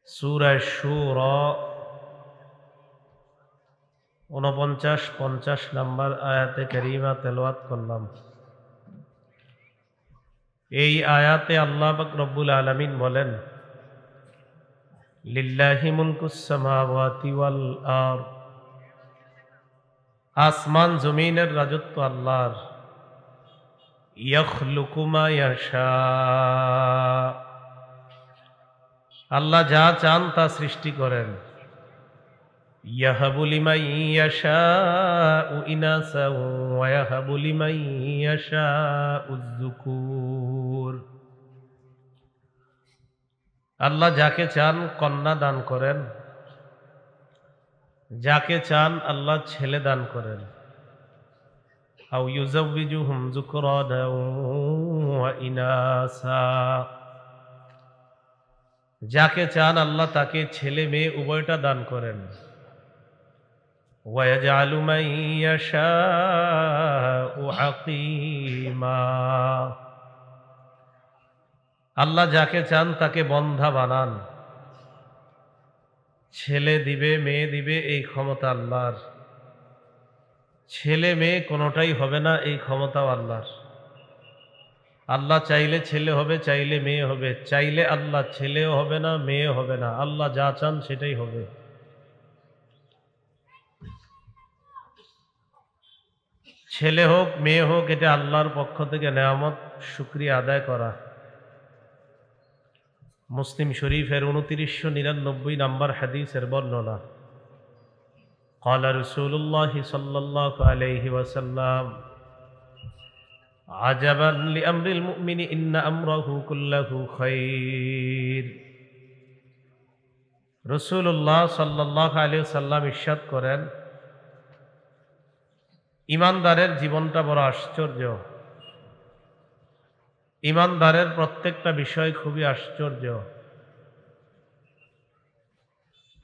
সূরা শুরা ৪৯-৫০ নম্বর আয়াতে কারিমা তেলাওয়াত করলাম। এই আয়াতে আল্লাহ পাক রব্বুল আলামিন বলেন, লিল্লাহি মুলকুস সামাওয়াতি ওয়াল আরদ, আসমান জমিনের রাজত্ব আল্লাহর। ইয়াখলুকু মা ইয়াশা, আল্লাহ যা চান তা সৃষ্টি করেন। ইয়াহাবু লিমান ইয়াশাউ ইনাসা ওয়া ইয়াহাবু লিমান ইয়াশাউ যুকুর, আল্লাহ যাকে চান কন্যা দান করেন, যাকে চান আল্লাহ ছেলে দান করেন। আও ইউযাউযিজুহুম যুকরানা ওয়া ইনাসা, যাকে চান আল্লাহ তাকে ছেলে মেয়ে উভয়টা দান করেন। ওয়া ইয়াজআলু মান ইয়াশাউ আকিমা, আল্লাহ যাকে চান তাকে বন্ধা বানান। ছেলে দিবে মেয়ে দিবে এই ক্ষমতা আল্লাহর। ছেলে মেয়ে কোনোটাই হবে না, এই ক্ষমতাও আল্লাহর। আল্লাহ চাইলে ছেলে হবে, চাইলে মেয়ে হবে, চাইলে আল্লাহ ছেলেও হবে না মেয়েও হবে না, আল্লাহ যা চান সেটাই হবে। ছেলে হোক মেয়ে হোক, এটা আল্লাহর পক্ষ থেকে নেয়ামত, শুকরিয়া আদায় করা। মুসলিম শরীফের ২৯৯৯ নম্বর হাদিসের বর্ণনা, ক্বালা রাসূলুল্লাহি সাল্লাল্লাহু আলাইহি ওয়াসাল্লাম, আজাবান লিআমরিল মুমিনি ইন্না আমরাহু কুল্লাহু খাইর। রাসূলুল্লাহ সাল্লাল্লাহু আলাইহি ওয়াসাল্লাম ইরশাদ করেন, ঈমানদারের জীবনটা বড় আশ্চর্য। ঈমানদারের প্রত্যেকটা বিষয় খুবই আশ্চর্য।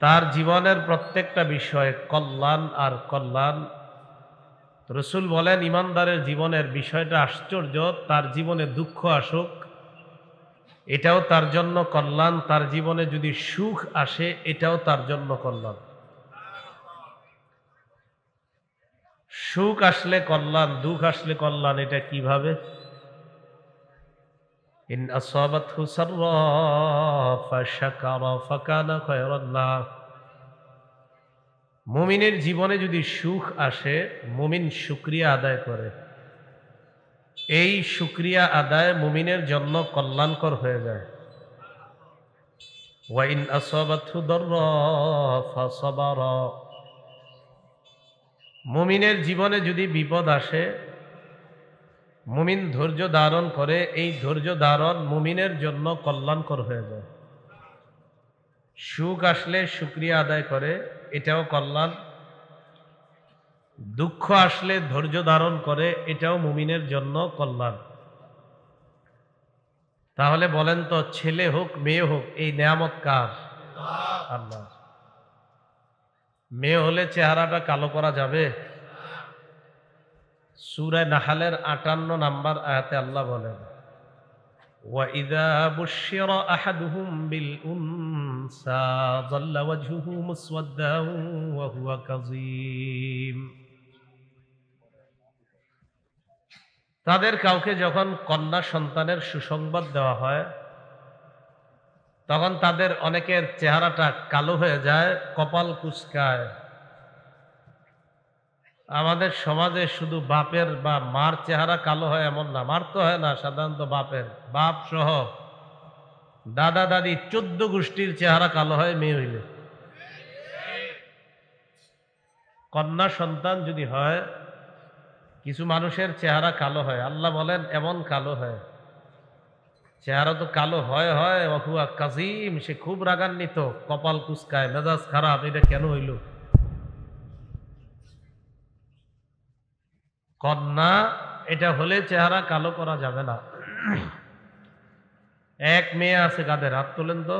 তার জীবনের প্রত্যেকটা বিষয় কল্যাণ আর কল্যাণ। রাসূল বলেন, ঈমানদারের জীবনের বিষয়টা আশ্চর্য। তার জীবনে দুঃখ আসুক, এটাও তার জন্য কল্যাণ। তার জীবনে যদি সুখ আসে, এটাও তার জন্য কল্যাণ। সুখ আসলে কল্যাণ, দুঃখ আসলে কল্যাণ। এটা কিভাবে? ইন আসাবাতহু সাররা ফাশাকারা ফাকানা খায়রান লাহ। মুমিনের জীবনে যদি সুখ আসে, মুমিন শুকরিয়া আদায় করে। এই শুকরিয়া আদায় মুমিনের জন্য কল্যাণকর হয়ে যায়। ওয়া ইন আসাবাতহু দাররা ফাসাবারা, মুমিনের জীবনে যদি বিপদ আসে, মুমিন ধৈর্য ধারণ করে। এই ধৈর্য ধারণ মুমিনের জন্য কল্যাণকর হয়ে যায়। সুখ আসলে শুকরিয়া আদায় করে, এটাও কল্যাণ। দুঃখ আসলে ধৈর্য ধারণ করে, এটাও মুমিনের জন্য কল্যাণ। তাহলে বলেন তো, ছেলে হোক মেয়ে হোক, এই নেয়ামত কার? আল্লাহ। মেয়ে হলে চেহারাটা কালো করা যাবে? সূরা নাহলের ৫৮ নম্বর আয়াতে আল্লাহ বলেন, ওয়াইযা বুশিরা আহাদুহুম বিল উনসা যাল্লা ওয়াজহুহু মুসওয়াদ্দান ওয়া হুয়া কাযীম। তাদের কাউকে যখন কন্যা সন্তানের সুসংবাদ দেওয়া হয়, তখন তাদের অনেকের চেহারাটা কালো হয়ে যায়, কপাল কুঁচকায়। আমাদের সমাজে শুধু বাপের বা মার চেহারা কালো হয় এমন না, মার তো হয় না, সাধারণত বাপের, বাপ সহ দাদা দাদি ১৪ গোষ্ঠীর চেহারা কালো হয় মেয়ে হইলে। কন্যা সন্তান যদি হয়, কিছু মানুষের চেহারা কালো হয়। আল্লাহ বলেন, এমন কালো হয়। চেহারা তো কালো হয় হয়, ওয়া কাযীম, সে খুব রাগান্বিত, কপাল কুঁচকায়, মেজাজ খারাপ। এটা কেন হইল? কন্যা এটা হলে চেহারা কালো করা যাবে না। এক মেয়ে আছে, কাদের? হাত তোলেন তো,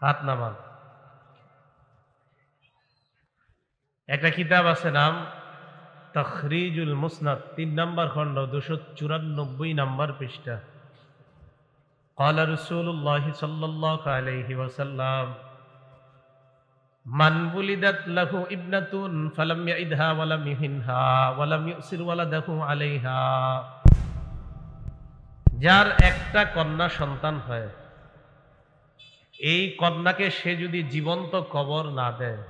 হাত নামান। একটা কিতাব আছে, নাম তাখরিজুল মুসনাদ, ৩ নম্বর খণ্ড, ২৯৪ নম্বর পৃষ্ঠা। قال رسول الله صلى الله عليه وسلم من ولدت له ابنة فلم يئدها ولم يهنها ولم يؤسر ولده عليها, যার একটা কন্যা সন্তান হয়, এই কন্যাকে সে যদি জীবন্ত কবর না দেয়,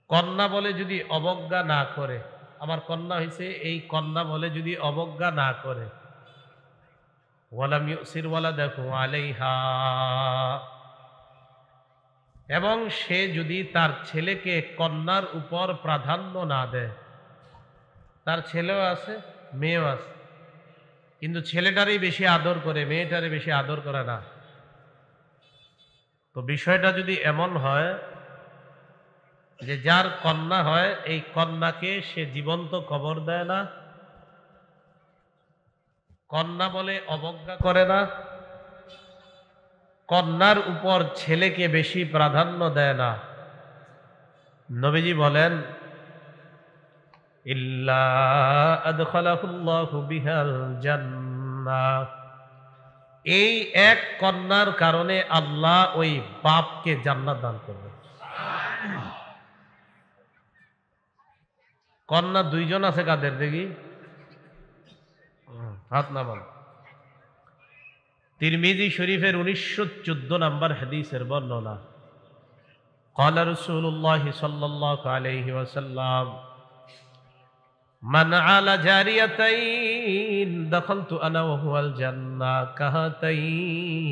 কন্যা বলে যদি অবজ্ঞা না করে, আমার কন্যা হয়েছে এই কন্যা বলে যদি অবজ্ঞা না করে, ওয়ালাম ইউসির ওয়ালাদাহু আলাইহা, এবং সে যদি তার ছেলেকে কন্যার উপর প্রাধান্য না দেয়, তার ছেলেও আছে মেয়েও আছে, কিন্তু ছেলেটারই বেশি আদর করে, মেয়েটারে বেশি আদর করে না, তো বিষয়টা যদি এমন হয় যে যার কন্যা হয় এই কন্যাকে সে জীবন্ত কবর দেয় না, কন্যা বলে অবজ্ঞা করে না, কন্যার উপর ছেলেকে বেশি প্রাধান্য দেয় না, নবীজি বলেন ইল্লা আদখালাহুল্লাহু বিহাল জান্নাহ, এই এক কন্যার কারণে আল্লাহ ওই বাপকে জান্নাত দান করবে। কন্যা দুইজন আছে, কাদের দেখি হাত নামান। তিরমিজি শরীফের 1914 নম্বর হাদিসের বর্ণনা, قال رسول الله صلى الله عليه وسلم من على جاريتين دخلت انا وهو الجنة كهاتين,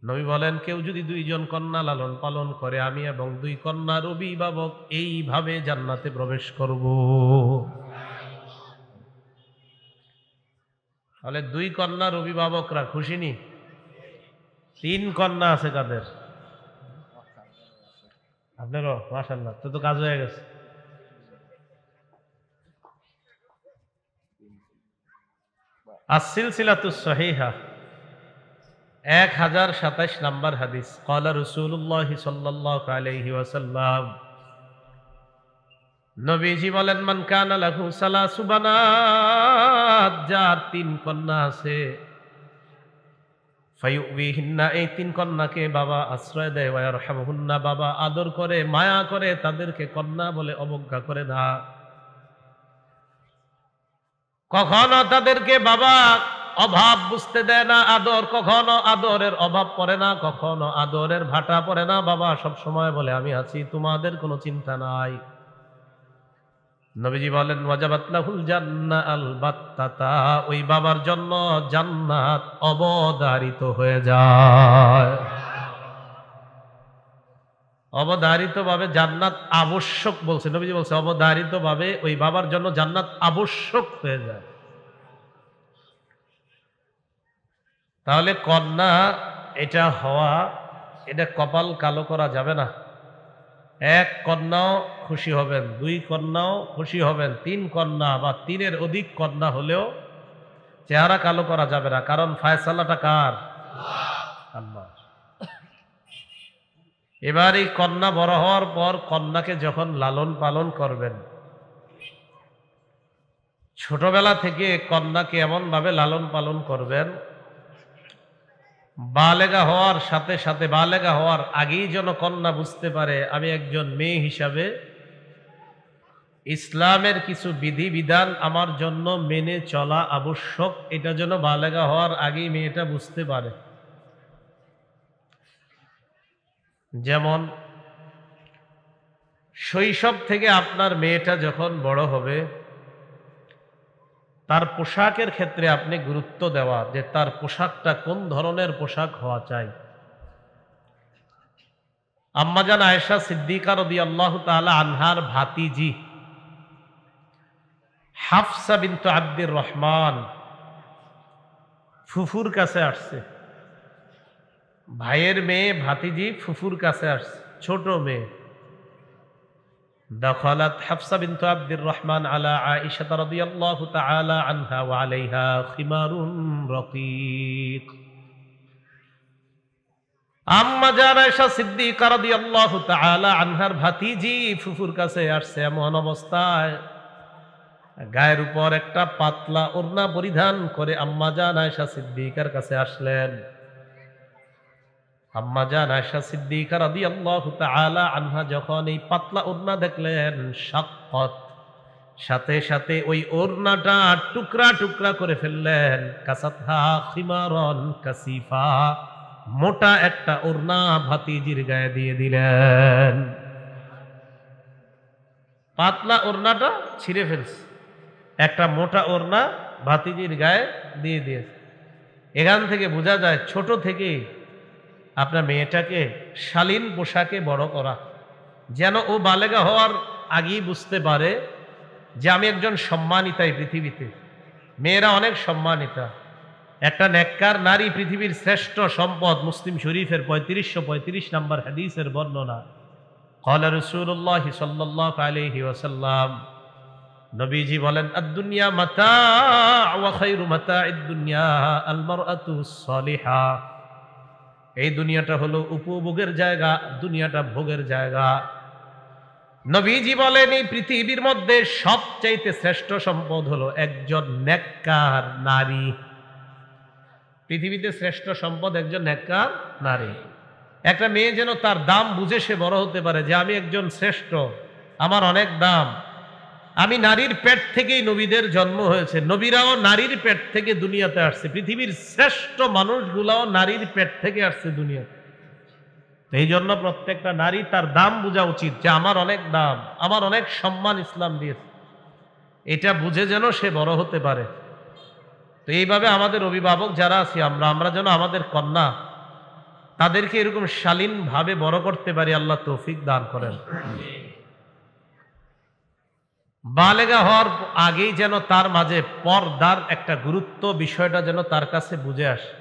নবী বলেন কেউ যদি দুইজন কন্যা লালন পালন করে, আমি এবং দুই কন্যার অভিভাবক এইভাবে জান্নাতে প্রবেশ করব। তাহলে দুই কন্যার অভিভাবকরা খুশি নি? তিন কন্যা আছে কাদের? আপনারও মাশাআল্লাহ, তো কাজ হয়ে গেছে। আস-সিলসিলাতুস সহিহা 1027 নম্বর হাদিস, ক্বালা রাসূলুল্লাহ সাল্লাল্লাহু আলাইহি ওয়াসাল্লাম, নবীজি বলেন মান কানা লাহু সালাসু বানাত, যার তিন কন্যা আছে, ফায়ুবিহিন্না, এই তিন কন্যাকে বাবা আশ্রয় দেয়, ওয়া ইয়ারহামুহুন্না, বাবা আদর করে মায়া করে, তাদেরকে কন্যা বলে অবজ্ঞা করে না, কখনো তাদেরকে বাবা অভাব বুঝতে দেয় না, আদর, কখনো আদরের অভাব পড়ে না, কখনো আদরের ভাটা পড়ে না, বাবা সব সময় বলে আমি আছি, তোমাদের কোনো চিন্তা নাই। নবীজি বলেন ওয়াজাবাত লাহুল জান্নাহ আলবাত্তাতা, ওই বাবার জন্য জান্নাত অবধারিত হয়ে যায়। অবধারিত ভাবে জান্নাত আবশ্যক বলছে, নবীজি বলছে অবধারিত ভাবে ওই বাবার জন্য জান্নাত আবশ্যক হয়ে যায়। তাহলে কন্যা এটা হওয়া, এটা কপাল কালো করা যাবে না। এক কন্যাও খুশি হবেন, দুই কন্যাও খুশি হবেন, তিন কন্যা বা তিনের অধিক কন্যা হলেও চেহারা কালো করা যাবে না, কারণ ফায়সালাটা কার? আল্লাহ। এবার এই কন্যা বড় হওয়ার পর কন্যাকে যখন লালন পালন করবেন, ছোটবেলা থেকে কন্যাকে এমন ভাবে লালন পালন করবেন, বালেগা হওয়ার সাথে সাথে, বালেগা হওয়ার আগেই যেন কন্যা বুঝতে পারে আমি একজন মেয়ে হিসাবে ইসলামের কিছু বিধিবিধান আমার জন্য মেনে চলা আবশ্যক, এটা যেন বালেগা হওয়ার আগেই মেয়েটা বুঝতে পারে। যেমন শৈশব থেকে আপনার মেয়েটা যখন বড় হবে, তার পোশাকের ক্ষেত্রে আপনি গুরুত্ব দেওয়া, যে তার পোশাকটা কোন ধরনের পোশাক হওয়া চাই। আম্মাজান আয়েশা সিদ্দিকা রাদিয়াল্লাহু তাআলা আনহার ভাতিজি হাফসা বিনতু আব্দুর রহমান ফুফুর কাছে আসছে, ভাইয়ের মেয়ে ভাতিজি ফুফুর কাছে আসছে, ছোট মেয়ে। دخلت حفصة بنت عبد الرحمن على عائشة رضي الله تعالى عنها وعليها خمار رقيق। আম্মা জান আয়েশা সিদ্দিকা রাদিয়াল্লাহু তাআলা আনহার ভাতিজি ফুফুর কাছে আসছে এমন অবস্থায় গায়ের উপর একটা পাতলা ওড়না পরিধান করে আম্মাজান আয়েশা সিদ্দিকার কাছে আসলেন। আম্মাজান আয়েশা সিদ্দিকা রাদিয়াল্লাহু তাআলা আনহা যখন এই পাতলা ওড়না দেখলেন, শাক্কাত, সাথে সাথে ওই ওড়নাটা টুকরা টুকরা করে ফেললেন। কাসাতহা খিমারন কাসিফা, মোটা একটা ওড়না ভাতিজির গায়ে দিয়ে দিলেন। পাতলা ওড়নাটা ছিঁড়ে ফেলছে, একটা মোটা ওড়না ভাতিজির গায়ে দিয়ে দিয়েছে। এখান থেকে বোঝা যায় ছোট থেকে আপনার মেয়েটাকে শালীন পোশাকে বড় করা, যেন ও বালেগা হওয়ার আগেই বুঝতে পারে যে আমি একজন সম্মানিতা এই পৃথিবীতে। মেয়েরা অনেক সম্মানিতা। একটা নেককার নারী পৃথিবীর শ্রেষ্ঠ সম্পদ। মুসলিম শরীফের 3535 নম্বর হাদিসের বর্ণনা। ক্বালা রাসূলুল্লাহ সাল্লাল্লাহু আলাইহি ওয়াসাল্লাম, নবীজি বলেন, আদ-দুনিয়া মাতা' ওয়া খায়রু মাতা'id দুনিয়া আল মারআতুস সালিহা। এই দুনিয়াটা হলো উপভোগের জায়গা, দুনিয়াটা ভোগের জায়গা। নবীজি বলেন এই পৃথিবীর মধ্যে সবচাইতে শ্রেষ্ঠ সম্পদ হলো একজন নেককার নারী। পৃথিবীতে শ্রেষ্ঠ সম্পদ একজন নেককার নারী। একটা মেয়ে যেন তার দাম বুঝে সে বড় হতে পারে, যে আমি একজন শ্রেষ্ঠ, আমার অনেক দাম। আমি নারীর পেট থেকেই নবীদের জন্ম হয়েছে, নবীরাও নারীর পেট থেকে দুনিয়াতে আসছে, পৃথিবীর শ্রেষ্ঠ মানুষগুলাও নারীর পেট থেকে আসছে দুনিয়াতে। এই জন্য প্রত্যেকটা নারী তার দাম বোঝা উচিত, যে আমার অনেক দাম, আমার অনেক সম্মান ইসলাম দিয়েছে। এটা বুঝে যেন সে বড় হতে পারে। তো এইভাবে আমাদের অভিভাবক যারা আছি আমরা যেন আমাদের কন্যা তাদেরকে এরকম শালীন ভাবে বড় করতে পারি। আল্লাহ তৌফিক দান করেন। বালেগা হওয়ার আগেই যেন তার মাঝে পর্দার একটা গুরুত্ব বিষয়টা যেন তার কাছে বুঝে আসে।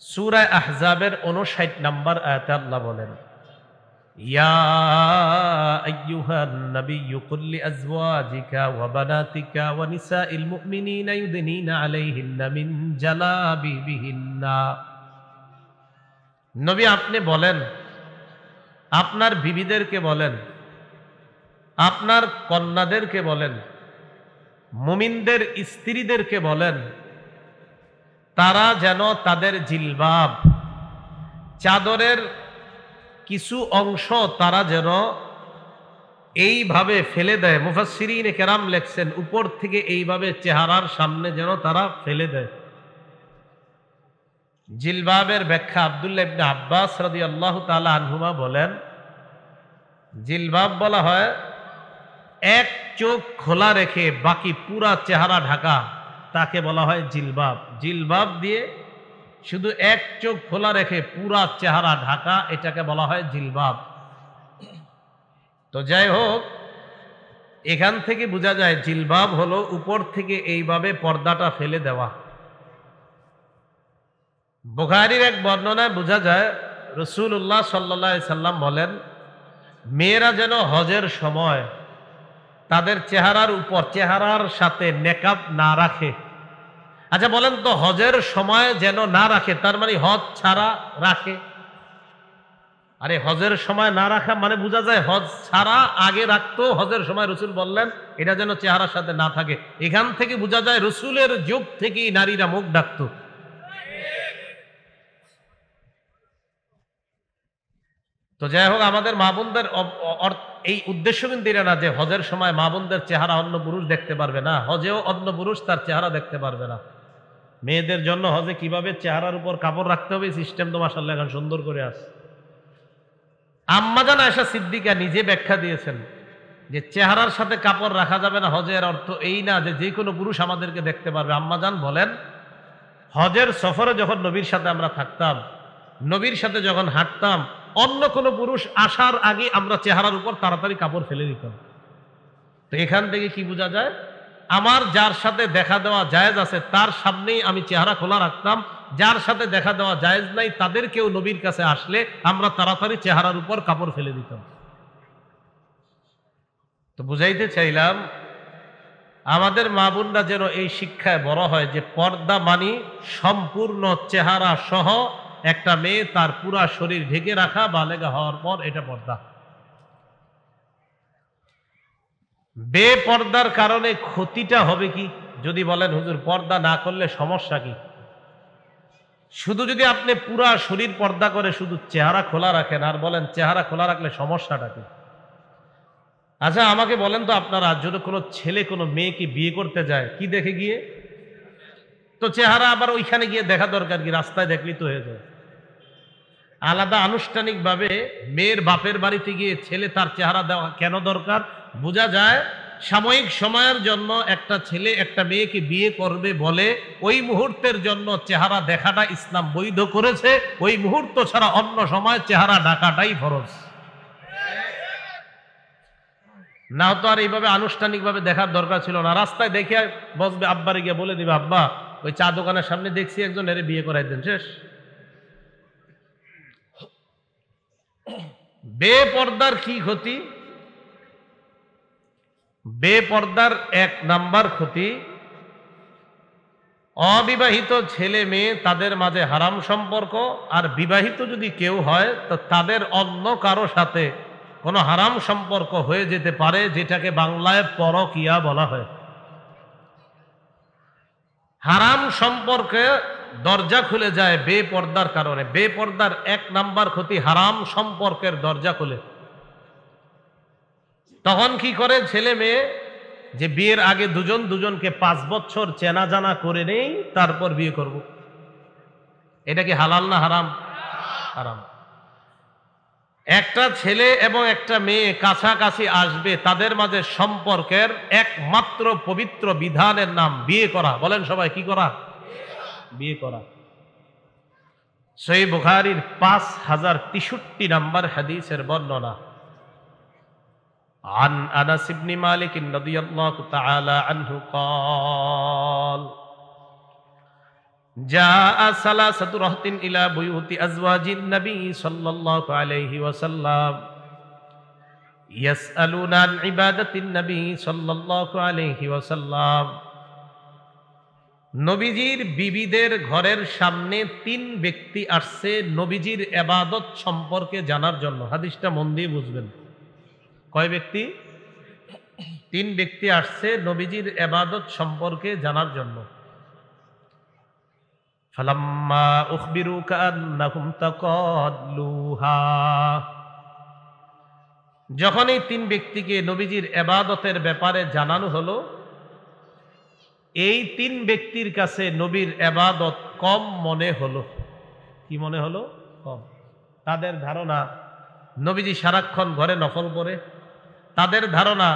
সূরা আহজাবের 59 নম্বর আয়াতে আল্লাহ বলেন, ইয়া আইয়ুহান নাবিয়্যু কুল লিআজওয়াজিকা ওয়া বানাতিকা ওয়া নিসাইল মুমিনিনা ইউদনিনা আলাইহিন্না মিন জালাবিবিহিন্না। নবী আপনি বলেন, আপনার বিবিদেরকে বলেন, আপনার কন্যাদেরকে বলেন, মুমিনদের স্ত্রীদেরকে বলেন, তারা যেন তাদের জিলবাব, চাদরের কিছু অংশ তারা যেন এইভাবে ফেলে দেয়। মুফাসসিরিনে কেরাম লেখছেন, উপর থেকে এইভাবে চেহারার সামনে যেন তারা ফেলে দেয়। জিলবাবের ব্যাখ্যা আব্দুল্লাহ ইবনে আব্বাস রাদিয়াল্লাহু তাআলা আনহুমা বলেন, জিলবাব বলা হয় এক চোখ খোলা রেখে বাকি পুরা চেহারা ঢাকা, তাকে বলা হয় জিলবাব। জিলবাব দিয়ে শুধু এক চোখ খোলা রেখে পুরা চেহারা ঢাকা, এটাকে বলা হয় জিলবাব। তো যাই হোক, এখান থেকে বোঝা যায় জিলবাব হলো উপর থেকে এইভাবে পর্দাটা ফেলে দেওয়া। বুখারীর এক বর্ণনায় বোঝা যায় রাসূলুল্লাহ সাল্লাল্লাহু আলাইহি সাল্লাম বলেন, মেয়েরা যেন হজের সময় তাদের চেহারার উপর, চেহারার সাথে নেকাব না রাখে। আচ্ছা বলেন তো, হজের সময় যেন না রাখে, তার মানে হজ ছাড়া রাখে? আরে হজের সময় না রাখা মানে বোঝা যায় হজ ছাড়া আগে রাখতো, হজের সময় রসুল বললেন এটা যেন চেহারার সাথে না থাকে। এখান থেকে বোঝা যায় রসুলের যুগ থেকেই নারীরা মুখ ঢাকতো। তো যাই হোক, আমাদের মা বোনদের এই উদ্দেশ্য কিন্তু এটা না যে হজের সময় মা বোনদের চেহারা অন্য পুরুষ দেখতে পারবে না, হজেও অন্য পুরুষ তার চেহারা দেখতে পারবে না। মেয়েদের জন্য হজে কিভাবে চেহারার উপর কাপড় রাখতে হবে সিস্টেম তো মাশাআল্লাহ এখন সুন্দর করে আছে। আম্মাজান আয়েশা সিদ্দিকা নিজে ব্যাখ্যা দিয়েছেন যে চেহারার সাথে কাপড় রাখা যাবে না, হজের অর্থ এই না যে যে কোনো পুরুষ আমাদেরকে দেখতে পারবে। আম্মাজান বলেন, হজের সফরে যখন নবীর সাথে আমরা থাকতাম, নবীর সাথে যখন হাঁটতাম, অন্য কোনো পুরুষ আসার আগে আমরা চেহারার উপর তাড়াতাড়ি কাপড় ফেলে দিতাম। তো এখান থেকে কি বোঝা যায়, আমার যার সাথে দেখা দেওয়া জায়েজ আছে তার সামনেই আমি চেহারা খোলা রাখতাম, যার সাথে দেখা দেওয়া জায়েজ নাই তাদেরকেও নবীর কাছে আসলে আমরা তাড়াতাড়ি চেহারার উপর কাপড় ফেলে দিতাম। তো বুঝাইতে চাইলাম আমাদের মা বোনরা যেন এই শিক্ষায় বড় হয় যে পর্দা মানি সম্পূর্ণ চেহারা সহ একটা মেয়ে তার পুরা শরীর ঢেকে রাখা, বালেগা হওয়ার পর এটা পর্দা। বেপর্দার কারণে ক্ষতিটা হবে কি? যদি বলেন হুজুর পর্দা না করলে সমস্যা কি? শুধু যদি আপনি পুরা শরীর পর্দা করে শুধু চেহারা খোলা রাখেন আর বলেন চেহারা খোলা রাখলে সমস্যাটা কি? আচ্ছা আমাকে বলেন তো, আপনারা যদি কোনো ছেলে কোনো মেয়েকে বিয়ে করতে যায়, কি দেখে গিয়ে? তো চেহারা আবার ওইখানে গিয়ে দেখা দরকার কি? রাস্তায় দেখলেই তো হয়ে যায়। আলাদা আনুষ্ঠানিকভাবে মেয়ের বাপের বাড়িতে গিয়ে ছেলে তার চেহারা দেওয়া কেন দরকার? বোঝা যায় সাময়িক সময়ের জন্য একটা ছেলে একটা মেয়েকে বিয়ে করবে বলে ওই মুহূর্তের জন্য চেহারা দেখাটা ইসলাম বৈধ করেছে। ওই মুহূর্ত ছাড়া অন্য সময় চেহারা ঢাকাটাই ফরজ। না তো আর এইভাবে আনুষ্ঠানিকভাবে দেখার দরকার ছিল না। রাস্তায় দেখে বসবে, আব্বারে গিয়ে বলে দিবে, আব্বা ওই চা দোকানের সামনে দেখছি একজন, এর বিয়ে করাই দেন, শেষ। বেপর্দার কি ক্ষতি? বেপর্দার এক নাম্বার ক্ষতি, অবিবাহিত ছেলে মেয়ে তাদের মাঝে হারাম সম্পর্ক, আর বিবাহিত যদি কেউ হয় তো তাদের অন্য কারো সাথে কোনো হারাম সম্পর্ক হয়ে যেতে পারে, যেটাকে বাংলায় পরকীয়া বলা হয়। হারাম সম্পর্কে দরজা খুলে যায় বেপর্দার কারণে। বেপর্দার এক নাম্বার ক্ষতি, হারাম সম্পর্কের দরজা খুলে। তখন কি করে ছেলে মেয়ে? যে বিয়ের আগে দুজন দুজনকে 5 বছর চেনা জানা করে নেই, তারপর বিয়ে করব। এটা কি হালাল না হারাম? হারাম। একটা ছেলে এবং একটা মেয়ে কাছাকাছি আসবে, তাদের মাঝে সম্পর্কের একমাত্র পবিত্র বিধানের নাম বিয়ে করা। বলেন সবাই, কি করা? বিয়ে করা। সহিহ বুখারীর 5063 নম্বর হাদিসের বর্ণনা। عن أنس بن مالك رضي الله تعالى عنه قال جاء ثلاثة رهط إلى بيوت أزواج النبي صلى الله عليه وسلم يسألون عن عبادة النبي صلى الله عليه وسلم। নবীজির বিবিদের ঘরের সামনে 3 ব্যক্তি আসছে নবীজির ইবাদত সম্পর্কে জানার জন্য। হাদিসটা মন দিয়ে বুঝবেন। কয় ব্যক্তি? 3 ব্যক্তি আসছে নবীজির ইবাদত সম্পর্কে জানার জন্য। ফালাম্মা উখবিরু কান্নাহুম তাকাল্লুহা। যখন এই 3 ব্যক্তিকে নবীজির ইবাদতের ব্যাপারে জানানো হলো, এই 3 ব্যক্তির কাছে নবীর ইবাদত কম মনে হলো। কি মনে হলো? কম। তাদের ধারণা নবীজি সারাক্ষণ ঘরে নফল পড়ে, তাদের ধারণা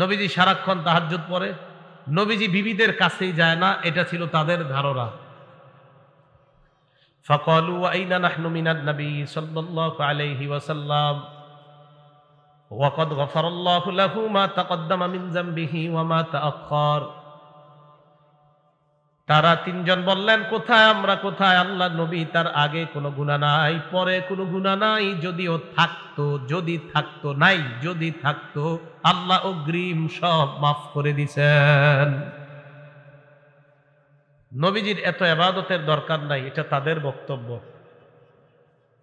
নবীজি সারাক্ষণ তাহাজ্জুদ পড়ে, নবীজি বিবিদের কাছেই যায় না, এটা ছিল তাদের ধারণা। ফাকালু আইনা নাহনু মিনান নবী সাল্লাল্লাহু আলাইহি ওয়াসাল্লাম ওয়া ক্বাদ গফারাল্লাহু লাহু মা তাকদ্দামা মিন যামবিহি ওয়া মা তাআখার। তারা 3 জন বললেন, কোথায় আমরা, কোথায় আল্লাহ নবী? তার আগে কোনো গুনাহ নাই, পরে কোনো গুনাহ নাই। যদিও থাকতো, যদি থাকতো, নাই যদি থাকতো, আল্লাহ অগ্রিম সব মাফ করে দিয়েছেন। নবীজির এত ইবাদতের দরকার নাই, এটা তাদের বক্তব্য।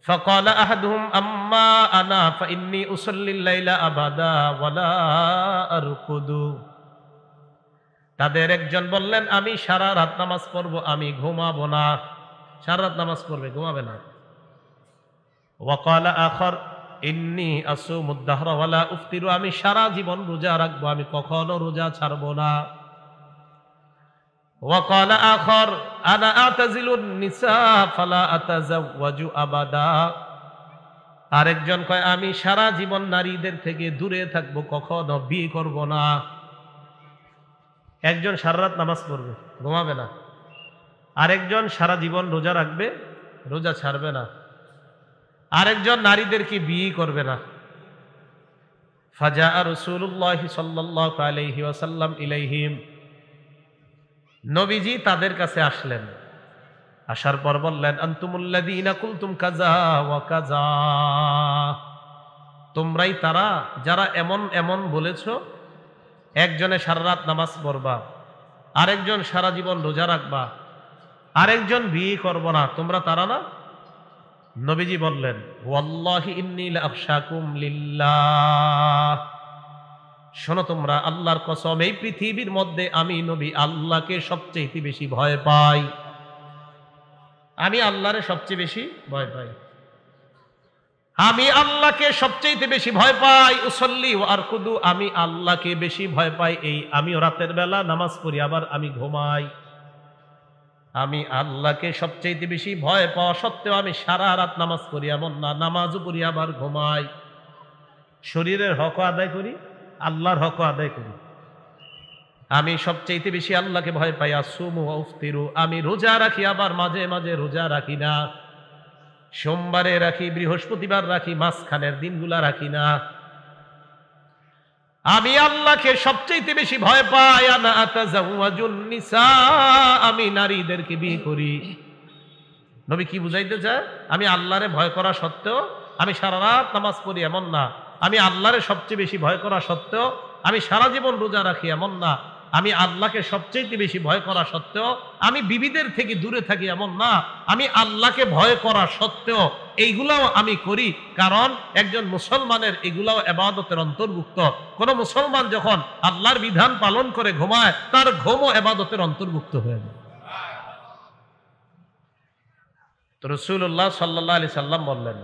ফাকালা আহাদুহুম আম্মা আনা ফাইন্নী উসাল্লিল লাইলা আবাদা ওয়ালা আরকুদু। তাদের একজন বললেন, আমি সারা রাত নামাজ পড়বো, আমি ঘুমাবো না। সারা রাত নামাজ পড়বে, ঘুমাবে না। ওয়াকালা আখর ইন্নী আসুমুদ দাহরা ওয়ালা উফতিরু। আমি সারা জীবন রোজা রাখবো, আমি কখনো রোজা ছাড়বো না। ওয়াকালা আখর আনা আতাজিলুন নিসা ফালা আতাজাওয়াজু আবাদা। আরেকজন কয়, আমি সারা জীবন নারীদের থেকে দূরে থাকবো, কখনো বিয়ে করব না। একজন সারা রাত নামাজ পড়বে, ঘুমাবে না। আরেকজন সারা জীবন রোজা রাখবে, রোজা ছাড়বে না। আরেকজন নারীদেরকে বিয়ে করবে না। ফাজা রাসূলুল্লাহ সাল্লাল্লাহু আলাইহি ওয়াসাল্লাম ইলাইহিম। নবীজি তাদের কাছে আসলেন। আসার পর বললেন, আনতুমুল্লাযীনা কুলতুম কাযা ওয়া কাযা। তোমরাই তারা যারা এমন এমন বলেছো। একজনে সারা রাত নামাজ পড়বা, আরেকজন সারা জীবন রোজা রাখবা, আরেকজন বিয়ে করব না, তোমরা তারা না? নবীজি বললেন, ওয়াল্লাহি ইন্নী লাআখশাকুম লিল্লাহ। শোনো তোমরা, আল্লাহর কসম, এই পৃথিবীর মধ্যে আমি নবী আল্লাহকে সবচেয়ে বেশি ভয় পাই। আমি আল্লাহরে সবচেয়ে বেশি ভয় পাই। আমি আল্লাহকে সবচেয়ে বেশি ভয় পাই। উসল্লি ওয়া আরকুদু, আমি আল্লাহকে বেশি ভয় পাই। এই আমিও রাতের বেলা নামাজ পড়ি, আবার আমি ঘুমাই। আমি আল্লাহকে সবচেয়ে বেশি ভয় পাওয়া সত্ত্বেও আমি সারা রাত নামাজ পড়ি এমন না, নামাজও পড়ি আবার ঘুমাই। শরীরের হকও আদায় করি, আল্লাহর হকও আদায় করি। আমি সবচেয়ে বেশি আল্লাহকে ভয় পাই। আসুমু ওয়া উফতিরু, আমি রোজা রাখি, আবার মাঝে মাঝে রোজা রাখি না। সোমবারে রাখি, বৃহস্পতিবার রাখি, মাঝখানের দিনগুলা রাখি না। আমি আল্লাহকে সবচেয়ে বেশি ভয় পাই। আনা আতাজাওয়াজুন নিসা, আমি নারীদেরকে বিয়ে করি। নবী কি বুঝাইতে চায়? আমি আল্লাহরে ভয় করা সত্ত্বেও আমি সারা রাত নামাজ পড়ি এমন না। আমি আল্লাহরে সবচেয়ে বেশি ভয় করা সত্ত্বেও আমি সারা জীবন রোজা রাখি এমন না। আমি আল্লাহকে সবচেয়ে বেশি ভয় করা সত্ত্বেও আমি বিবিদের থেকে দূরে থাকি এমন না। আমি আল্লাহকে ভয় করা সত্ত্বেও এইগুলাও আমি করি, কারণ একজন মুসলমানের এগুলাও ইবাদতের অন্তর্ভুক্ত। কোন মুসলমান যখন আল্লাহর বিধান পালন করে ঘুমায়, তার ঘুমও ইবাদতের অন্তর্ভুক্ত হয়ে যায়। তো রাসূলুল্লাহ সাল্লাল্লাহু আলাইহি সাল্লাম বললেন,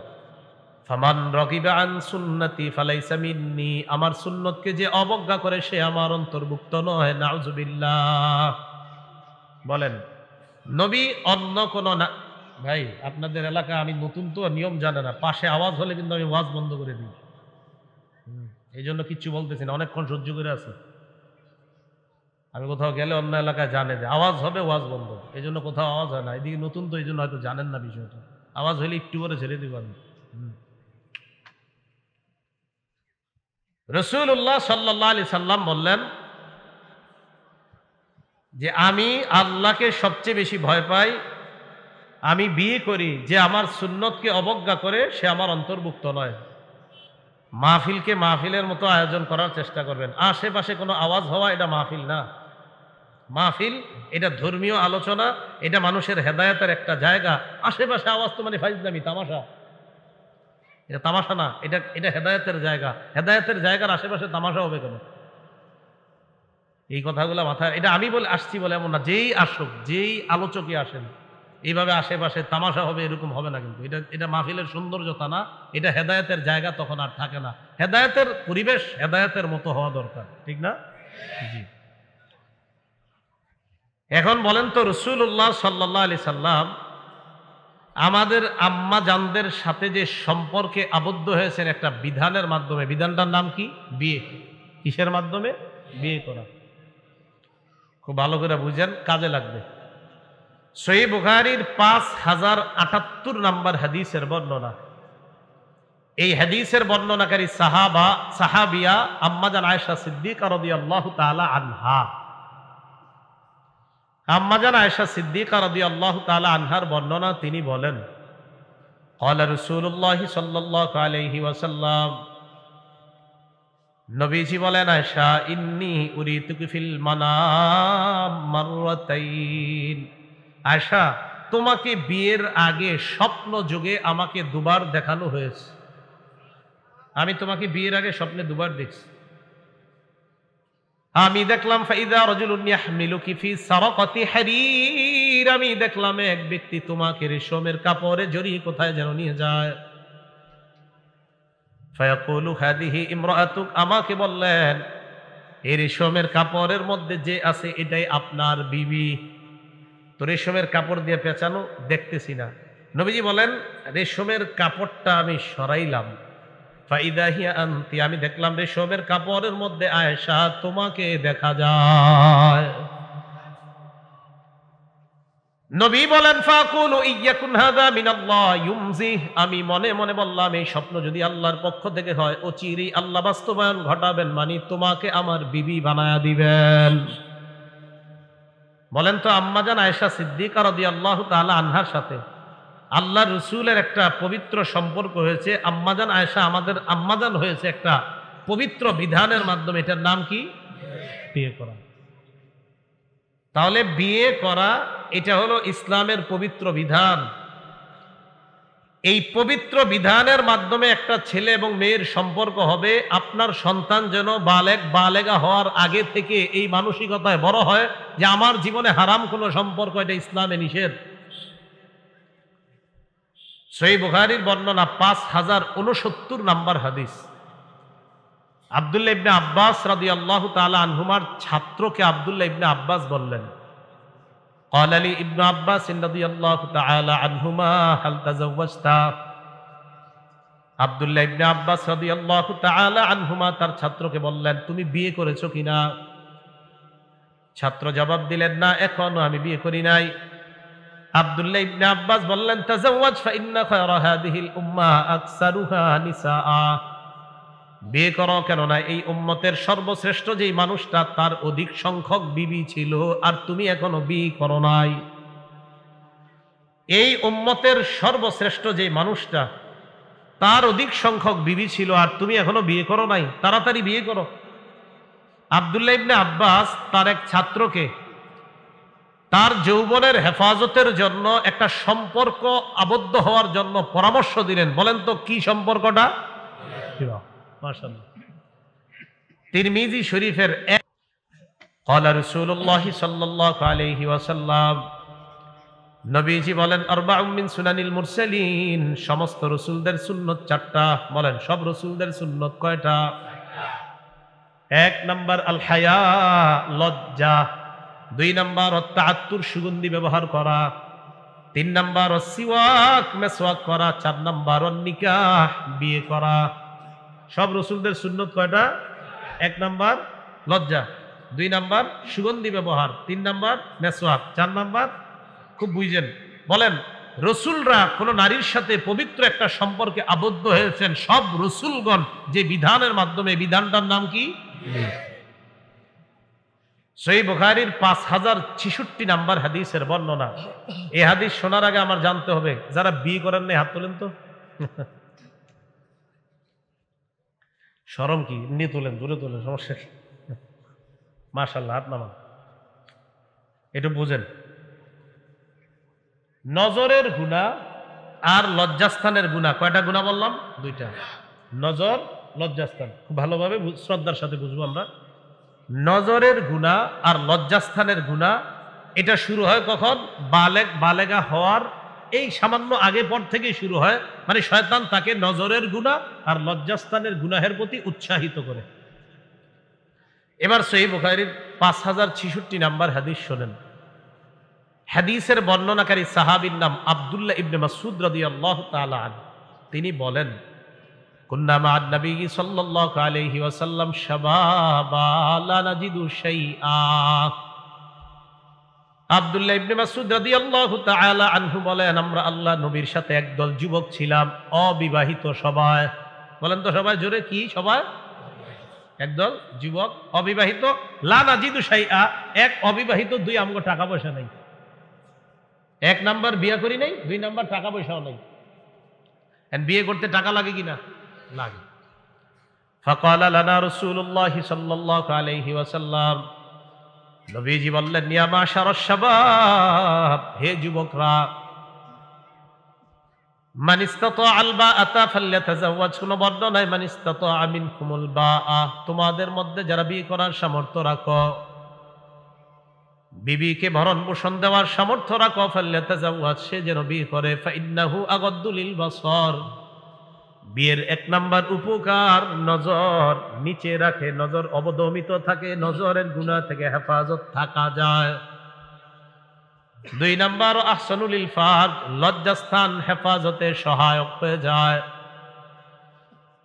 ফামান রাগিবা আন সুন্নতি ফালাইসা মিন্নি, আমার সুন্নতকে যে অবজ্ঞা করে সে আমার অন্তর্ভুক্ত নয়। নাউজুবিল্লাহ। বলেন, নবী অন্য কোন না। ভাই, আপনাদের এলাকা আমি নতুন তো, নিয়ম জানে না, পাশে আওয়াজ হলে কিন্তু আমি ওয়াজ বন্ধ করে দিই। এই জন্য কিচ্ছু বলতেছি না, অনেকক্ষণ সহ্য করে আছে। আমি কোথাও গেলে অন্য এলাকায় জানে যে আওয়াজ হবে, ওয়াজ বন্ধ। এই জন্য কোথাও আওয়াজ হয় না। এদিকে নতুন তো, এই জন্য হয়তো জানেন না বিষয়টা। আওয়াজ হলে একটু করে ছেড়ে দিব আমি। রাসূলুল্লাহ সাল্লাল্লাহু আলাইহি সাল্লাম বললেন যে আমি আল্লাহকে সবচেয়ে বেশি ভয় পাই। আমি বিয়ে করি, যে আমার সুন্নতকে অবজ্ঞা করে সে আমার অন্তর্ভুক্ত নয়। মাহফিলকে মাহফিলের মতো আয়োজন করার চেষ্টা করবেন। আশেপাশে কোনো আওয়াজ হওয়া এটা মাহফিল না। মাহফিল এটা ধর্মীয় আলোচনা, এটা মানুষের হেদায়েতের একটা জায়গা। আশেপাশে আওয়াজ তো মানে ফাইজলামি, তামাশা। এটা তামাশা না, এটা এটা হেদায়েতের জায়গা। হেদায়েতের জায়গার আশেপাশে তামাশা হবে কেন? এই কথাগুলো মাথায়, এটা আমি বলে আসছি বলে এমন না। যেই আসুক, যেই আলোচকই আসেন, এইভাবে আশেপাশে তামাশা হবে এরকম হবে না। কিন্তু এটা এটা মাহফিলের সৌন্দর্যতা না, এটা হেদায়েতের জায়গা তখন আর থাকে না। হেদায়েতের পরিবেশ হেদায়েতের মতো হওয়া দরকার, ঠিক না? জি। এখন বলেন তো, রাসূলুল্লাহ সাল্লাল্লাহু আলাইহি সাল্লাম আমাদের আম্মা জানদের সাথে যে সম্পর্কে আবদ্ধ হয়েছেন একটা বিধানের মাধ্যমে, বিধানটার নাম কি? বিয়ে। কিসের মাধ্যমে? বিয়ে করা। খুব ভালো করে বুঝেন, কাজে লাগবে। সহিহ বুখারীর 5078 নম্বর হাদিসের বর্ণনা। এই হাদিসের বর্ণনাকারী সাহাবিয়া আম্মা জান আয়েশা সিদ্দিকা রাদিয়াল্লাহু তাআলা আনহা। আম্মা জান আয়েশা সিদ্দিকা রাদিয়াল্লাহু তাআলা আনহার বর্ণনা, তিনি বলেন, ক্বালা রাসূলুল্লাহ সাল্লাল্লাহু আলাইহি ওয়াসাল্লাম, নবীজি বলেন, আয়েশা, ইন্নী উরিতুকি ফিল মানাম মাররাতাইন। আয়েশা, তোমাকে বিয়ের আগে স্বপ্ন যোগে আমাকে দুবার দেখানো হয়েছে। আমি তোমাকে বিয়ের আগে স্বপ্নে দুবার দেখছি। আমি দেখলাম ফাইদা রাজুলুন ইয়াহমিলুকি ফি সারাকাতি হারির, আমি দেখলাম এক ব্যক্তি তোমাকে রেশমের কাপড়ে জড়িয়ে কোথায় যেন নিয়ে যায়। ফায়াকুলু হাদিহি ইমরাআতুক, আমাকে বললেন এই রেশমের কাপড়ের মধ্যে যে আছে এটাই আপনার বিবি। তো রেশমের কাপড় দিয়ে পেঁচানো, দেখতেছি না। নবীজি বলেন, রেশমের কাপড়টা আমি সরাইলাম, ফাইদা হিয়া আনতি, আমি দেখলাম রেশমের কাপড়ের মধ্যে আয়েশা তোমাকে দেখা যায়। নবী বলেন, ফাকুলু ইয়াকুন হাযা মিনাল্লাহ ইউমজি, আমি মনে মনে বললাম এই স্বপ্ন যদি আল্লাহর পক্ষ থেকে হয়, অচিরেই আল্লাহ বাস্তবায়ন ঘটাবেন, মানে তোমাকে আমার বিবি বানায়া দিবেন। বলেন তো, আম্মাজান আয়েশা সিদ্দিকা রাদিয়াল্লাহু তাআলা আনহার সাথে আল্লাহর রাসূলের একটা পবিত্র সম্পর্ক হয়েছে। আম্মাজান আয়েশা আমাদের আম্মাজান হয়েছে একটা পবিত্র বিধানের মাধ্যমে। এটার নাম কি? বিয়ে করা। তাহলে বিয়ে করা এটা হলো ইসলামের পবিত্র বিধান। এই পবিত্র বিধানের মাধ্যমে একটা ছেলে এবং মেয়ের সম্পর্ক হবে। আপনার সন্তান যেন বালেগা হওয়ার আগে থেকে এই মানসিকতায় বড় হয় যে আমার জীবনে হারাম কোনো সম্পর্ক, এটা ইসলামে নিষেধ। সহিহ বুখারীর বর্ণনা 5069 নাম্বার হাদিস। আব্দুল্লাহ ইবনে আব্বাস রাদিয়াল্লাহু তাআলা আনহুমার ছাত্রকে আব্দুল্লাহ ইবনে আব্বাস বললেন, قال لي ابن عباس رضي الله تعالى عنهما هل تزوجت। আব্দুল্লাহ ইবনে আব্বাস রাদিয়াল্লাহু তাআলা আনহুমা তার ছাত্রকে বললেন, তুমি বিয়ে করেছো কিনা? ছাত্র জবাব দিলেন, না, এখনো আমি বিয়ে করি নাই। আব্দুল্লাহ ইবনে আব্বাস বললেন, তাজাওয়াজ ফাইন্না খায়রা হাদিহিল উম্মাহ আকসারুহা নিসাআ। বিয়ে করো, কেননা এই উম্মতের সর্বশ্রেষ্ঠ যেই মানুষটা তার অধিক সংখ্যক বিবি ছিল, আর তুমি এখনো বিয়ে করো নাই। এই উম্মতের সর্বশ্রেষ্ঠ যে মানুষটা তার অধিক সংখ্যক বিবি ছিল, আর তুমি এখনো বিয়ে করো নাই, তাড়াতাড়ি বিয়ে করো। আব্দুল্লাহ ইবনে আব্বাস তার এক ছাত্রকে তার যৌবনের হেফাজতের জন্য একটা সম্পর্ক আবদ্ধ হওয়ার জন্য পরামর্শ দিলেন। বলেন তো কি সম্পর্কটা? মাশাআল্লাহ, তিরমিজি শরীফের قال رسول الله صلى الله عليه وسلم, নবীজি বলেন, আরবাউম মিন সুনানিল মুরসালিন, সমস্ত রাসূলদের সুন্নাত চারটা। বলেন, সব রাসূলদের সুন্নাত কয়টা? এক নাম্বার আল হায়া, লজ্জা। দুই নাম্বার তাআত্তুর, সুগন্ধি ব্যবহার করা। তিন নাম্বার সিওয়াক, মেসওয়াক করা। চার নাম্বার নিকাহ, বিয়ে করা। সব রাসূলদের সুন্নাত কয়টা? এক নাম্বার লজ্জা, দুই নাম্বার সুগন্ধি ব্যবহার, তিন নাম্বার মেসওয়াক, চার নাম্বার, খুব বুঝেন, বলেন রসুলরা কোন নারীর সাথে পবিত্র একটা সম্পর্কে আবদ্ধ হয়েছেন সব রসুলগণ যে বিধানের মাধ্যমে, বিধানটার নাম কি? সহিহ বুখারীর 5066 নাম্বার হাদিসের বর্ণনা। এই হাদিস শোনার আগে আমার জানতে হবে, যারা বিয়ে করেন নাই হাত তোলেন তো। শরম কি? নিয়ে তোলেন, দূরে তোলেন, সমস্যা। মাশাআল্লাহ, হাত নামান। একটু বুঝেন, নজরের গুনাহ আর লজ্জাস্থানের গুনাহ, কয়টা গুনাহ বললাম? দুইটা। নজর, লজ্জাস্থান। খুব ভালোভাবে শ্রদ্ধার সাথে বুঝবো আমরা। নজরের গুনাহ আর লজ্জাস্থানের গুনাহ, এটা শুরু হয় কখন? বালেগা হওয়ার এই সামান্য আগে পর থেকে শুরু হয়। মানে শয়তান তাকে নজরের গুনাহ আর লজ্জাস্থানের গুনাহের প্রতি উৎসাহিত করে। এবার সহিহ বুখারীর 5066 নাম্বার হাদিস শোনেন। হাদিসের বর্ণনাকারী সাহাবীর নাম আব্দুল্লাহ ইবনে মাসউদ রাদিয়াল্লাহু তাআলা আনহু। তিনি বলেন, কুন্না মা'আন নবী সাল্লাল্লাহু আলাইহি ওয়াসাল্লাম শাবাবা লা নাজিদু শাইআ। আব্দুল্লাহ ইবনে মাসউদ রাদিয়াল্লাহু তাআলা আনহু বলেন, আমরা আল্লাহ নবীর সাথে একদল যুবক ছিলাম, অবিবাহিত সবাই। বলেন তো সবাই জোরে, কি সবাই? একদল যুবক অবিবাহিত। লা নাজিদু শাইআ, এক অবিবাহিত, দুই আমগো টাকা পয়সা নাই। এক নাম্বার বিয়ে করি নাই, দুই নাম্বার টাকা পয়সাও নাই। বিয়ে করতে টাকা লাগে কিনা? লাগে। ফাকালা লানা রাসূলুল্লাহ সাল্লাল্লাহু আলাইহি ওয়াসাল্লাম, নবীজি বললেন, ইয়া মাশারাশ শাবাব, হে যুবকরা, মান ইসতাতাআল বাআতা ফালইয়াতাযাওয়াজ। কোন বর্ণনায় মান ইসতাতাআ মিনকুমুল বাআ, তোমাদের মধ্যে যারা বিয়ে করার সামর্থ্য রাখো, বিবিকে ভরণ পোষণ দেওয়ার সামর্থ্য রাখো, ফালইয়াতাযাওয়াজ, সে যেন বিয়ে করে। ফাইন্নাহু আগাদ্দু লিল বাসার, বিয়ের এক নাম্বার উপকার নজর নিচে রাখে, নজর অবদমিত থাকে, নজরের গুনাহ থেকে হেফাজত থাকা যায়। দুই নাম্বার আহসানুল ইলফাজ, লজ্জাস্থান হেফাজতে সহায়ক হয়ে যায়।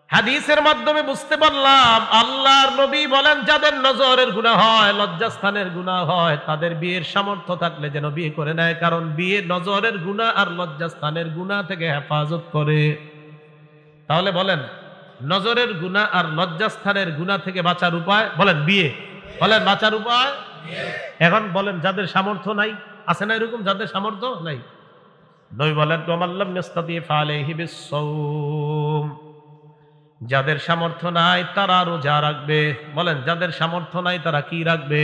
হাদিসের মাধ্যমে বুঝতে পারলাম আল্লাহর নবী বলেন, যাদের নজরের গুনাহ হয়, লজ্জাস্থানের গুনাহ হয়, তাদের বিয়ের সামর্থ্য থাকলে যেন বিয়ে করে নেয়, কারণ বিয়ে নজরের গুনাহ আর লজ্জাস্থানের গুনাহ থেকে হেফাজত করে। তাহলে বলেন, নজরের গুনাহ আর লজ্জাস্থানের গুনাহ থেকে বাঁচার উপায়? বলেন বিয়ে। বলেন বাঁচার উপায়? এখন বলেন, যাদের সামর্থ্য নাই, আছে না এরকম যাদের সামর্থ্য নাই? নবী বলেন, ওয়ামাল্লাম ইস্তাতি ফালাইহি বিসসাওম, যাদের সামর্থ্য নাই তারা রোজা রাখবে। বলেন, যাদের সামর্থ্য নাই তারা কি রাখবে?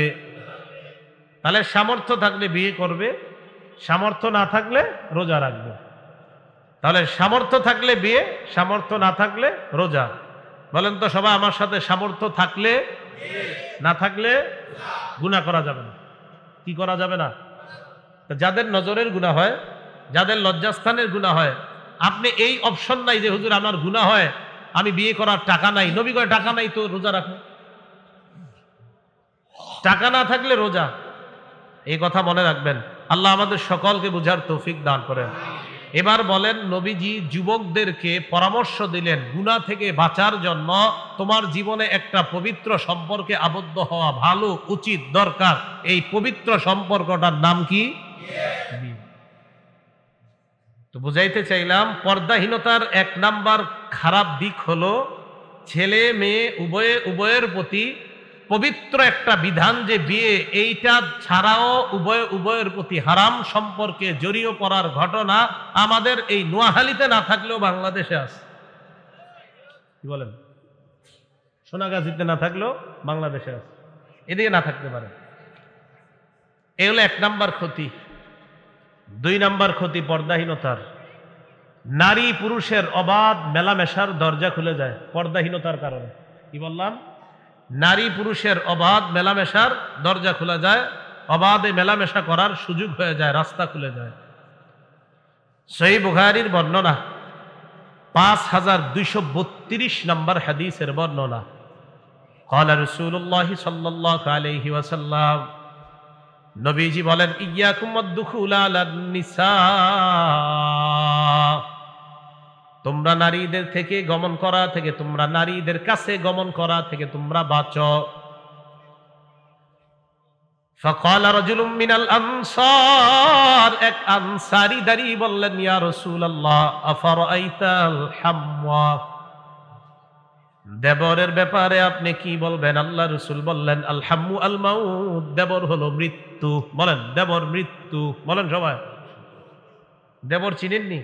তাহলে সামর্থ্য থাকলে বিয়ে করবে, সামর্থ্য না থাকলে রোজা রাখবে। তাহলে সামর্থ্য থাকলে বিয়ে, সামর্থ্য না থাকলে রোজা। বলেন তো সবাই আমার সাথে, সামর্থ্য থাকলে, না থাকলে গুনাহ করা যাবে না। কি করা যাবে না? যাদের নজরের গুনাহ হয়, যাদের লজ্জাস্থানের গুনাহ হয়, আপনি এই অপশন নাই যে হুজুর আমার গুনাহ হয়, আমি বিয়ে করার টাকা নাই। নবী কয় টাকা নাই তো রোজা রাখো। টাকা না থাকলে রোজা, এই কথা মনে রাখবেন। আল্লাহ আমাদের সকলকে বুঝার তৌফিক দান করেন। এবার বলেন, নবীজি যুবকদেরকে পরামর্শ দিলেন গুনাহ থেকে বাঁচার জন্য তোমার জীবনে একটা পবিত্র সম্পর্কে আবদ্ধ হওয়া ভালো, উচিত, দরকার। এই পবিত্র সম্পর্কটার নাম কি? তো বুঝাইতে চাইলাম, পর্দাহীনতার এক নাম্বার খারাপ দিক হলো ছেলে মেয়ে উভয়ের প্রতি পবিত্র একটা বিধান যে বিয়ে, এইটা ছাড়াও উভয়ের প্রতি হারাম সম্পর্কে জড়িয়ে পড়ার ঘটনা আমাদের এই নোয়াখালীতে না থাকলেও বাংলাদেশে আছে। কি বলেন? সোনাগাজীতে না থাকলেও বাংলাদেশে আছে, এদিকে না থাকতে পারে। এই হলো এক নাম্বার ক্ষতি। দুই নাম্বার ক্ষতি পর্দাহীনতার, নারী পুরুষের অবাধ মেলামেশার দরজা খুলে যায় পর্দাহীনতার কারণে। কি বললাম? নারী পুরুষের অবাধ মেলামেশার দরজা খুলে যায়, অবাধে মেলামেশা করার সুযোগ হয়ে যায়, রাস্তা খুলে যায়। সহিহ বুখারীর বর্ণনা, 5232 নম্বর হাদিসের বর্ণনা। ক্বালা রাসূলুল্লাহ সাল্লাল্লাহু আলাইহি ওয়াসাল্লাম, নবীজি বলেন, ইয়্যাকুম ওয়াদ-দুখুল আলান নিসা, তোমরা নারীদের থেকে গমন করা থেকে, তোমরা নারীদের কাছে গমন করা থেকে তোমরা বাঁচো। ফাকালা রাজুলুম মিনাল আনসার, এক আনসারী দাঁড়িয়ে বললেন, ইয়া রাসূলুল্লাহ আফারাইতাল হাম্মা, দেবরের ব্যাপারে আপনি কি বলবেন? আল্লাহ রাসূল বললেন, আল হাম্মু আল মাউত, দেবর হলো মৃত্যু। বলেন, দেবর মৃত্যু। বলেন সবাই। দেবর চিনেননি?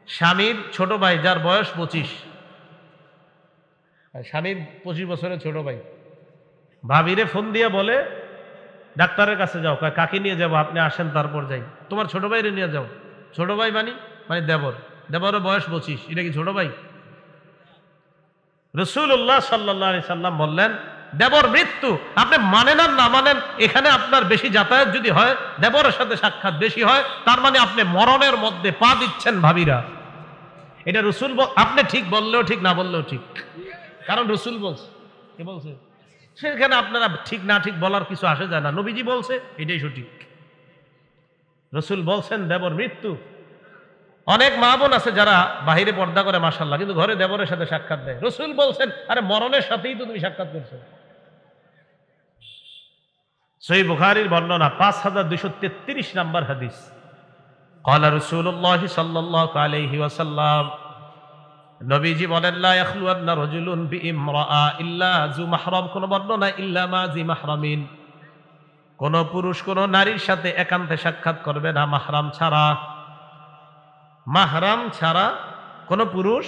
স্বামীর ছোট ভাই, যার বয়স 25, স্বামীর 25 বছরের ছোট ভাই ভাবিরে ফোন দিয়ে বলে ডাক্তারের কাছে যাও। কাকে নিয়ে যাবো? আপনি আসেন তারপর যাই। তোমার ছোট ভাইরে নিয়ে যাও। ছোট ভাই মানে দেবর, দেবরের বয়স 25, এটা কি ছোট ভাই? রাসূলুল্লাহ সাল্লাল্লাহু আলাইহি সাল্লাম বললেন, দেবর মৃত্যু। আপনি মানেন আর না মানেন, এখানে আপনার বেশি যাতায়াত যদি হয়, দেবরের সাথে সাক্ষাৎ বেশি হয়, তার মানে আপনি মরণের মধ্যে পা দিচ্ছেন ভাবিরা। এটা রাসূল, আপনি ঠিক বললেও ঠিক, না বললেও ঠিক, কারণ রাসূল বলছে। কে বলছে? সেখানে আপনারা ঠিক না ঠিক বলার কিছু আসে যায় না। নবীজি বলছে, এটাই সঠিক। রাসূল বলছেন দেবর মৃত্যু। অনেক মা বোন আছে যারা বাহিরে পর্দা করে মাশাআল্লাহ, কিন্তু ঘরে দেবরের সাথে সাক্ষাৎ দেয়। রাসূল বলছেন, আরে মরণের সাথেই তো তুমি সাক্ষাৎ করছো। সহিহ বুখারীর বর্ণনা, 5233 নম্বর হাদিস। ক্বালা রাসূলুল্লাহ সাল্লাল্লাহু আলাইহি ওয়াসাল্লাম, নবীজি বলেন, লা ইয়াখলুয়ান্না রাজুলুন বিইমরাআ ইল্লা যু মাহরাম, কোন বর্ণনা ইল্লা মা জি মাহরামিন, কোন পুরুষ কোন নারীর সাথে একান্তে সাক্ষাৎ করবে না মাহরাম ছাড়া। মাহরাম ছাড়া কোন পুরুষ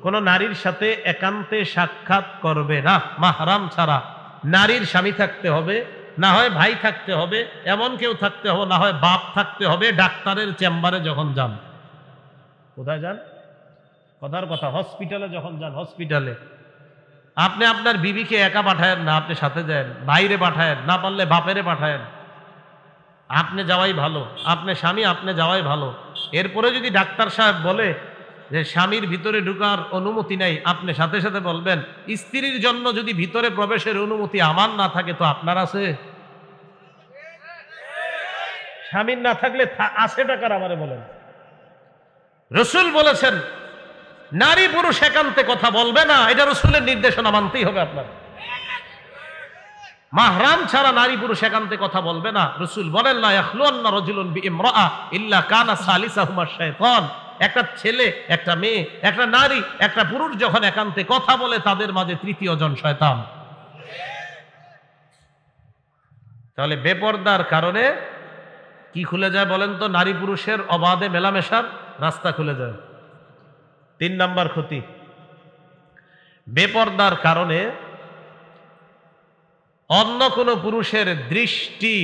কোন নারীর সাথে একান্তে সাক্ষাৎ করবে না, মাহরাম ছাড়া। নারীর স্বামী থাকতে হবে, না হয় ভাই থাকতে হবে, এমন কেউ থাকতে হবে, না হয় বাপ থাকতে হবে। ডাক্তারের চেম্বারে যখন যান, কোথায় যান? কথার কথা, হসপিটালে যখন যান, হসপিটালে আপনি আপনার বিবিকে একা পাঠায়েন না, আপনি সাথে যান, বাইরে পাঠায়েন, না পারলে বাপেরে পাঠায়েন। আপনি যাওয়াই ভালো, আপনি স্বামী আপনি যাওয়াই ভালো। এরপরে যদি ডাক্তার সাহেব বলে যে স্বামীর ভিতরে ঢুকার অনুমতি নাই, আপনি সাথে সাথে বলবেন, স্ত্রীর জন্য যদি ভিতরে প্রবেশের অনুমতি আমার না থাকে তো আপনার আছে? স্বামীর না থাকলে আছে টাকার আমারে বলেন। রাসূল বলেছেন নারী পুরুষ একান্তে কথা বলবে না, এটা রাসূলের নির্দেশনা, মানতেই হবে আপনার। মাহরাম ছাড়া নারী পুরুষ একান্তে কথা বলবে না। রাসূল বলেন, লা ইয়াখলুয়ান্না রাজুলুন বিইমরাআ ইল্লা কানা সালিসাহুমা শাইতান, একটা ছেলে একটা মেয়ে একটা নারী একটা পুরুষ যখন একান্তে কথা বলে, তাদের মাঝে তৃতীয় জন শয়তান। তাহলে বেপরদার কারণে কি খুলে যায় বলেন তো? নারী পুরুষের অবাধে মেলামেশার রাস্তা খুলে যায়। 3 নাম্বার ক্ষতি, বেপরদার কারণে অন্য কোনো পুরুষের দৃষ্টি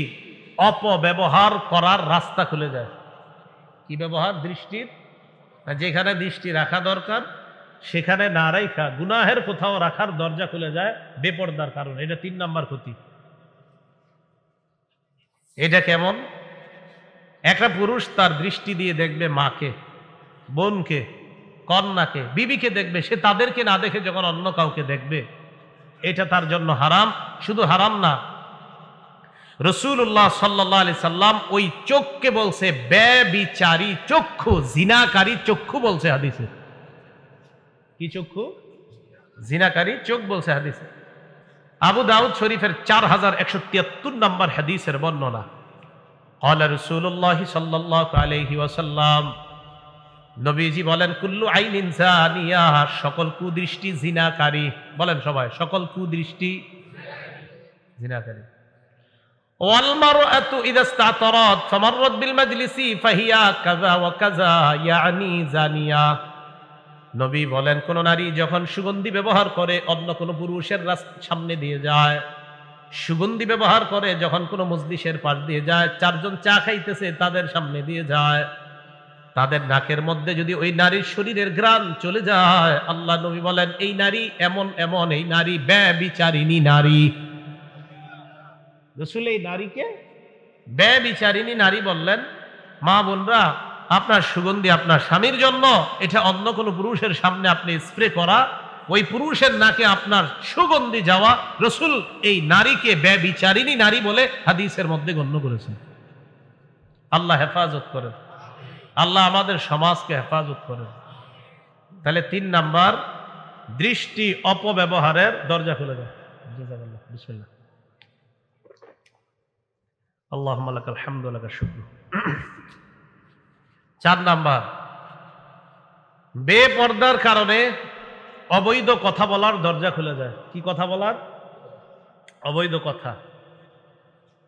অপব্যবহার করার রাস্তা খুলে যায়। কি ব্যবহার? দৃষ্টির যেখানে দৃষ্টি রাখা দরকার সেখানে না রাখা গুনাহের কোথাও রাখার দরজা খুলে যায় বেপর্দার কারণে। এটা 3 নাম্বার ক্ষতি। এটা কেমন? একটা পুরুষ তার দৃষ্টি দিয়ে দেখবে মাকে, বোনকে, কন্যাকে, বিবিকে দেখবে, সে তাদেরকে না দেখে যখন অন্য কাউকে দেখবে, এটা তার জন্য হারাম। শুধু হারাম না, রাসূলুল্লাহ সাল্লাল্লাহু আলাইহি সাল্লাম ওই চোখকে বলছে ব্যভিচারী চক্ষু, জিনাকারী চক্ষু বলছে হাদিসে। কি চক্ষু? জিনাকারী চোখ বলছে হাদিসে। আবু দাউদ শরীফের 4173 নম্বর হাদিসের বর্ণনা। ক্বালা রাসূলুল্লাহ সাল্লাল্লাহু আলাইহি ওয়াসাল্লাম, নবীজি বলেন, কুল্লু আইনিন জানিয়া, সকল কুদৃষ্টি জিনাকারী। বলেন সবাই, সকল কুদৃষ্টি জিনাকারী। ওয়াল মারআতু ইযা ইসতাতারাত ফামাররাত বিল মাজলিসি ফাহিয়া কাযা ওয়া কাযা ইয়ানি জানিয়া। নবী বলেন, কোন নারী যখন সুগন্ধি ব্যবহার করে অন্য কোন পুরুষের সামনে দিয়ে যায়, সুগন্ধি ব্যবহার করে যখন কোন মজলিসের পাশ দিয়ে যায়, 4 জন চা খাইতেছে তাদের সামনে দিয়ে যায়, তাদের নাকের মধ্যে যদি ওই নারীর শরীরের ঘ্রাণ চলে যায়, আল্লাহ নবী বলেন এই নারী এমন এমন, এই নারী ব্যভিচারিণী নারী। রাসূল এই নারীকে ব্যভিচারিণী নারী বললেন। মা বোনরা, আপনার সুগন্ধি আপনার স্বামীর জন্য, এটা অন্য কোনো পুরুষের সামনে আপনি স্প্রে করা, ওই পুরুষের নাকে আপনার সুগন্ধি যাওয়া, রাসূল এই নারীকে ব্যভিচারিণী নারী বলে হাদিসের মধ্যে গণ্য করেছেন। আল্লাহ হেফাজত করেন, আল্লাহ আমাদের সমাজকে হেফাজত করেন। তাহলে 3 নাম্বার, দৃষ্টি অপব্যবহারের দরজা খুলে দেয়। বিসমিল্লাহ। আল্লাহুম্মা লাকাল হামদু ওয়া লাকাশ শুকরু। 4 নাম্বার, বেপর্দার কারণে অবৈধ কথা বলার দরজা খুলে যায়। কি কথা বলার? অবৈধ কথা।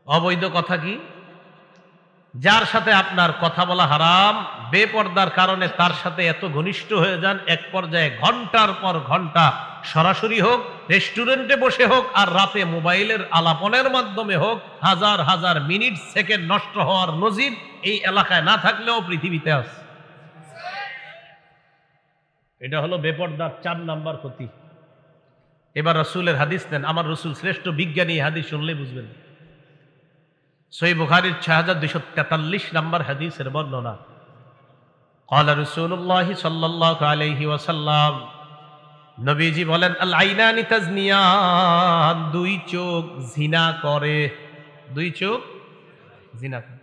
অবৈধ কথা কি? যার সাথে আপনার কথা বলা হারাম, বেপর্দার কারণে তার সাথে এত ঘনিষ্ঠ হয়ে যান, এক পর্যায়ে ঘন্টার পর ঘন্টা সরাসরি হোক, রেস্টুরেন্টে বসে হোক, আর রাতে মোবাইলের আলাপনের মাধ্যমে হোক, হাজার হাজার মিনিট সেকেন্ড নষ্ট হওয়ার নজির এই এলাকায় না থাকলেও পৃথিবীতে আছে। এটা হলো বেপর্দার 4 নাম্বার ক্ষতি। এবার রাসূলের হাদিস নেন। আমার রাসূল শ্রেষ্ঠ বিজ্ঞানী, হাদিস শুনলে বুঝবেন। সহিহ বুখারীর 6243 নম্বর হাদিসের বর্ণনা। ক্বালা রাসূলুল্লাহ সাল্লাল্লাহু আলাইহি ওয়াসাল্লাম, নবীজি বলেন, আল আইনানি তাজনিয়ান, 2 চোখ জিনা করে। 2 চোখ জিনা করে।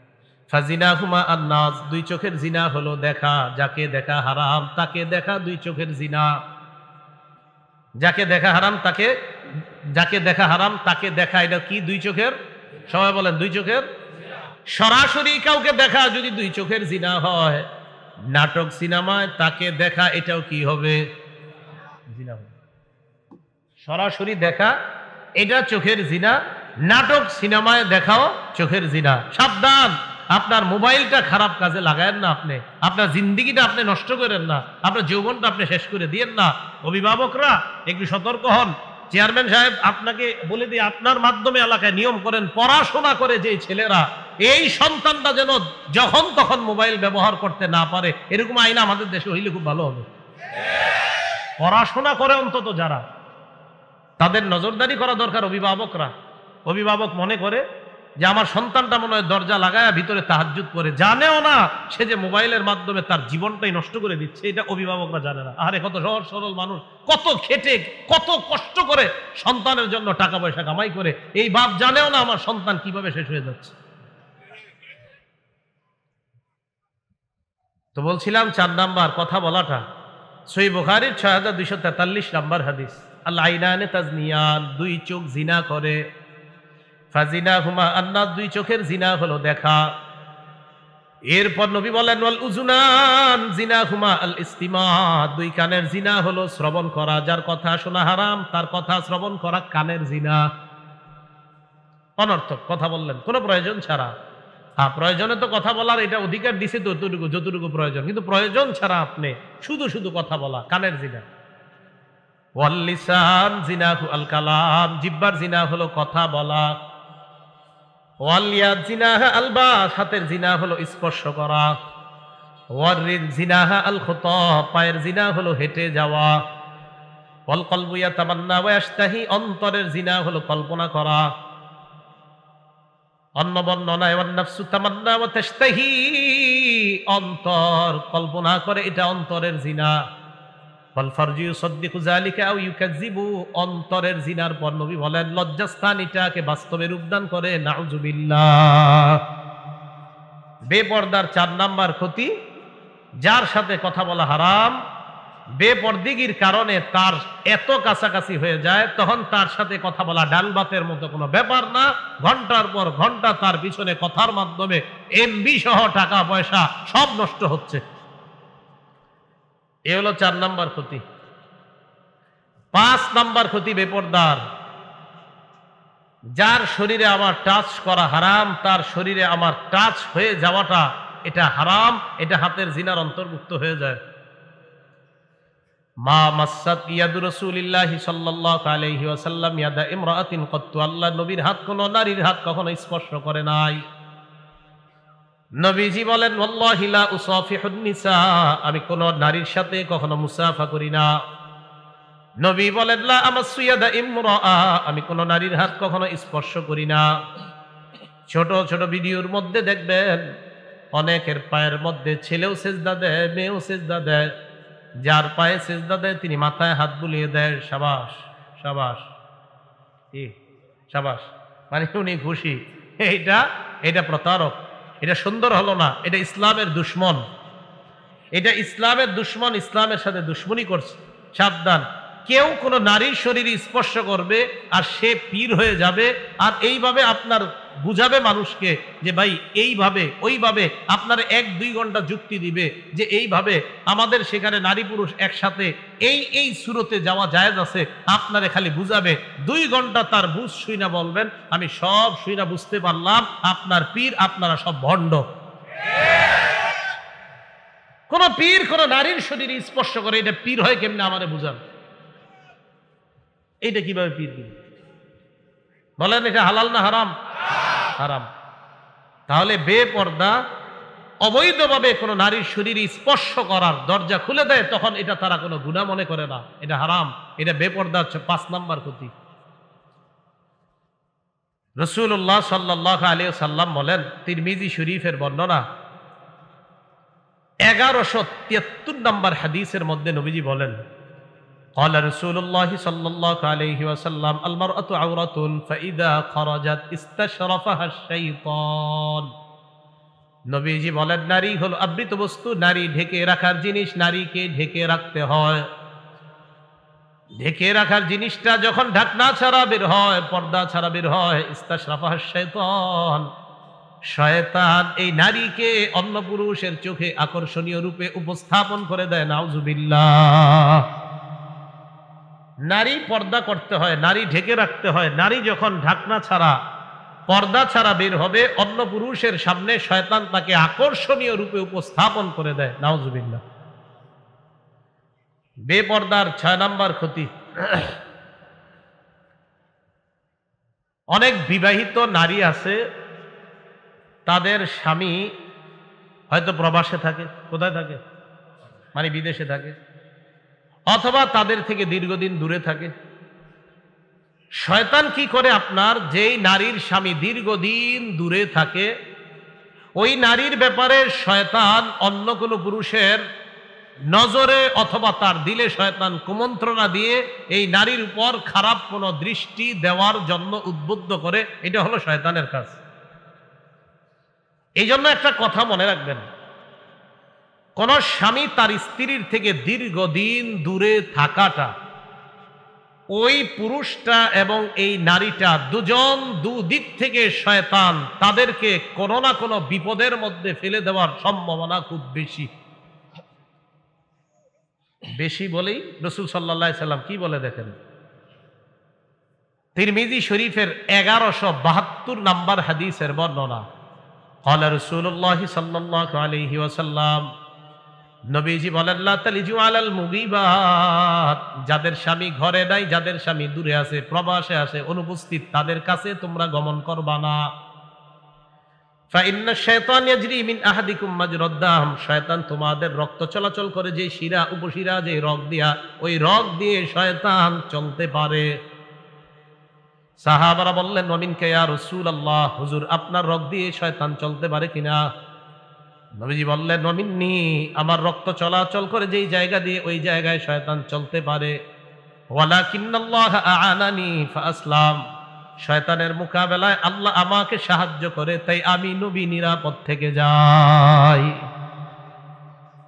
ফাজিনাহুমা আন-নাজ, 2 চোখের জিনা হলো দেখা। যাকে দেখা হারাম তাকে দেখা 2 চোখের জিনা। যাকে দেখা হারাম তাকে, যাকে দেখা হারাম তাকে দেখা, এটা কি? 2 চোখের। সবাই বলেন 2 চোখের। সরাসরি কাউকে দেখা যদি 2 চোখের জিনা হয়, নাটক সিনেমায় তাকে দেখা, এটাও কি হবে? জিনা হবে। সরাসরি দেখা এটা চোখের জিনা, নাটক সিনেমায় দেখাও চোখের জিনা। সাবধান, আপনার মোবাইলটা খারাপ কাজে লাগায়েন না, আপনি আপনার জিন্দেগিটা আপনি নষ্ট করেন না, আপনার যৌবনটা আপনি শেষ করে দিয়েন না। অভিভাবকরা একটু সতর্ক হন। চেয়ারম্যান সাহেব আপনাকে বলে দিয়ে আপনার মাধ্যমে এলাকায় নিয়ম করেন, পড়াশোনা করে যে ছেলেরা, এই সন্তানটা যেন যখন তখন মোবাইল ব্যবহার করতে না পারে, এরকম আইন আমাদের দেশে হইলে খুব ভালো হবে। পড়াশোনা করে অন্তত যারা, তাদের নজরদারি করা দরকার অভিভাবকরা। অভিভাবক মনে করে যে আমার সন্তানটা মনে হয় দরজা লাগায় ভিতরে তাহাজ্জুদ করে, জানেও না সে যে মোবাইলের মাধ্যমে তার জীবনটাই নষ্ট করে দিচ্ছে, এটা অভিভাবকরা জানে না। আরে কত সহজ সরল মানুষ, কত খেটে কত কষ্ট করে সন্তানের জন্য টাকা পয়সা কামাই করে, এই বাপ জানেও না আমার সন্তান কিভাবে শেষ হয়ে যাচ্ছে। তো বলছিলাম 4 নাম্বার কথা বলাটা। সহিহ বুখারীর 6243 নাম্বার হাদিস। আল আইনানে তাজনিয়ান, 2 চোখ জিনা করে। ফাজিনাহুমা আন-নাজ, 2 চোখের জিনা হলো দেখা। এরপর নবী বলেন, ওয়াল উযুনান জিনাহুমা আল ইস্তিমা, 2 কানের জিনা হলো শ্রবণ করা। যার কথা শোনা হারাম তার কথা শ্রবণ করা কানের জিনা। অনর্থক কথা বললেন কোনো প্রয়োজন ছাড়া। হ্যাঁ, প্রয়োজনে তো কথা বলার এটা অধিকার দিছে যতটুকু প্রয়োজন, কিন্তু প্রয়োজন ছাড়া আপনি শুধু শুধু কথা বলা কানের জিনা। ওয়াল লিসান জিনাহু আল কালাম, জিহ্বার জিনা হলো কথা বলা। ওয়াল ইয়াদ জিনাহা আল বাস, হাতের জিনা হলো স্পর্শ করা। ওয়ারিন জিনাহা আল খুতা, পায়ের জিনা হলো হেঁটে যাওয়া। ওয়াল কলবু ইয়াতামান্না ওয়া ইয়াশতাহি, অন্তরের জিনা হলো কল্পনা করা। অন্য বর্ণনায় ওয়ান নাফসু তামান্না ওয়া তাশতাহি, অন্তর কল্পনা করে, এটা অন্তরের জিনা। ওয়াল ফারজু ইউসাদ্দিকু যালিকা আও ইউকাযযিবু, অন্তরের জিনার পর নবী বলেন লজ্জাস্থান এটাকে বাস্তবে রূপদান করে। নাউযুবিল্লাহ। বেপর্দার 4 নাম্বার ক্ষতি, যার সাথে কথা বলা হারাম, বেপরদিগির কারণে তার এত কাছাকাছি হয়ে যায়, তখন তার সাথে কথা বলা ডাল ভাতের মতো কোনো ব্যাপার না। ঘন্টার পর ঘন্টা তার পিছনে কথার মাধ্যমে এমবি সহ টাকা পয়সা সব নষ্ট হচ্ছে। এ হলো 4 নাম্বার ক্ষতি। 5 নাম্বার ক্ষতি বেপরদার, যার শরীরে আমার টাচ করা হারাম, তার শরীরে আমার টাচ হয়ে যাওয়াটা এটা হারাম, এটা হাতের জিনার অন্তর্ভুক্ত হয়ে যায়। মা মাসাত ইয়াদু রাসূলিল্লাহি সাল্লাল্লাহু আলাইহি ওয়াসাল্লাম ইয়াদা ইমরাআতিন কত্তু, আল্লাহ নবীর হাত কোন নারীর হাত কখনো স্পর্শ করে নাই। নবীজি বলেন ওয়াল্লাহি লা উসাফিহুন নিসা, আমি কোন নারীর সাথে কখনো মুসাফা করি না। নবী বলেন লা আমাসসু ইয়াদা ইমরাআ, আমি কোন নারীর হাত কখনো স্পর্শ করি না। ছোট ছোট ভিডিওর মধ্যে দেখবেন অনেকের পায়ের মধ্যে ছেলেও সেজদা দেয়, মেয়েও সেজদা দেয়। যার পায়ে সেজদা দেয় তিনি মাথায় হাত বুলিয়ে দেয়, সাবাস সাবাস, কি সাবাস, মানে উনি খুশি। এটা প্রতারক, এটা সুন্দর হলো না, এটা ইসলামের দুশ্মন, এটা ইসলামের দুশ্মন, ইসলামের সাথে দুশ্মনী করছে। সাবধান, কেউ কোনো নারীর শরীরে স্পর্শ করবে আর সে পীর হয়ে যাবে, আর এইভাবে আপনার বুঝাবে মানুষকে যে ভাই এইভাবে ওইভাবে, আপনার 1-2 ঘন্টা যুক্তি দিবে যে এইভাবে আমাদের সেখানে নারী পুরুষ একসাথে এই সুরতে যাওয়া জায়েজ আছে, আপনারে খালি বুঝাবে। 2 ঘন্টা তার বুঝ শুইনা বলবেন আমি সব শুইনা বুঝতে পারলাম, আপনার পীর, আপনারা সব ভণ্ড। কোন পীর কোন নারীর শরীরে স্পর্শ করে, এটা পীর হয় কেমনে আমারে বুঝান, এইটা কিভাবে পীর দিন বলেন? এটা হালাল না হারাম? হারাম। তাহলে বেপর্দা অবৈধভাবে কোনো নারীর শরীরে স্পর্শ করার দরজা খুলে দেয়, তখন এটা তারা কোনো গুনাহ মনে করে না, এটা হারাম, এটা বেপর্দা। 5 নাম্বার ক্ষতি। রাসূলুল্লাহ সাল্লাল্লাহু আলাইহি ওয়াসাল্লাম বলেন, তিরমিজি শরীফের বর্ণনা 1173 নাম্বার হাদিসের মধ্যে নবীজি বলেন, قال رسول الله صلى الله عليه وسلم المرأة عورة فإذا خرجت استشرفها الشيطان। নবীজি বলেন নারী হলো আবৃত বস্তু, নারী ঢেকে রাখার জিনিস, নারীকে ঢেকে রাখতে হয়। ঢেকে রাখার জিনিসটা যখন ঢাকনা ছাড়া বের হয়, পর্দা ছাড়া বের হয়, ইস্তাশরাফাহা শাইতান, শয়তান এই নারীকে অন্য পুরুষের চোখে আকর্ষণীয় রূপে উপস্থাপন করে দেয়। নাউজুবিল্লাহ। নারী পর্দা করতে হয়, নারী ঢেকে রাখতে হয়। নারী যখন ঢাকনা ছাড়া পর্দা ছাড়া বের হবে, অন্য পুরুষের সামনে শয়তান তাকে আকর্ষণীয় রূপে উপস্থাপন করে দেয়। নাউজুবিল্লাহ। বেপর্দার 6 নাম্বার ক্ষতি, অনেক বিবাহিত নারী আছে, তাদের স্বামী হয়তো প্রবাসে থাকে। কোথায় থাকে? মানে বিদেশে থাকে, অথবা তাদের থেকে দীর্ঘদিন দূরে থাকে। শয়তান কি করে, আপনার যেই নারীর স্বামী দীর্ঘদিন দূরে থাকে, ওই নারীর ব্যাপারে শয়তান অন্য কোনো পুরুষের নজরে অথবা তার দিলে শয়তান কুমন্ত্রণা দিয়ে এই নারীর উপর খারাপ কোনো দৃষ্টি দেওয়ার জন্য উদ্বুদ্ধ করে। এটা হলো শয়তানের কাজ। এই জন্য একটা কথা মনে রাখবেন, কোন স্বামী তার স্ত্রীর থেকে দীর্ঘদিন দূরে থাকাটা, ওই পুরুষটা এবং এই নারীটা দুজন দুদিক থেকে শয়তান তাদেরকে কোনো না কোনো বিপদের মধ্যে ফেলে দেওয়ার সম্ভাবনা খুব বেশি। বেশি বলেই রাসূল সাল্লাল্লাহু আলাইহি সাল্লাম কি বলে দেখেন, তিরমিজি শরীফের 1172 নাম্বার হাদিসের বর্ণনা। قال رسول الله صلى الله عليه وسلم, নবীজি বলেন লা তালিজু আলাল মুগীবাত, যাদের স্বামী ঘরে নাই, যাদের স্বামী দূরে আছে, প্রবাসে আছে, অনুপস্থিত, তাদের কাছে তোমরা গমন করবা না। ফাইন্না শাইতান ইয়াজরি মিন আহাদিকুম মাজরাদ দাম, শয়তান তোমাদের রক্ত চলাচল করে যে শিরা উপশিরা যে রগ দিয়া, ওই রগ দিয়ে শয়তান চলতে পারে। সাহাবারা বললেন ওয়ামিনকা ইয়া রাসূলুল্লাহ, হুজুর আপনার রগ দিয়ে শয়তান চলতে পারে কিনা? নবীজি বললেন ওয়ামিন্নি, আমার রক্ত চলাচল করে যেই জায়গা দিয়ে ওই জায়গায় শয়তান চলতে পারে। ওয়ালাকিন্নাল্লাহ আ'আনানি ফাআসলাম, শয়তানের মোকাবেলায় আল্লাহ আমাকে সাহায্য করে, তাই আমি নবী নিরাপদ থেকে যাই।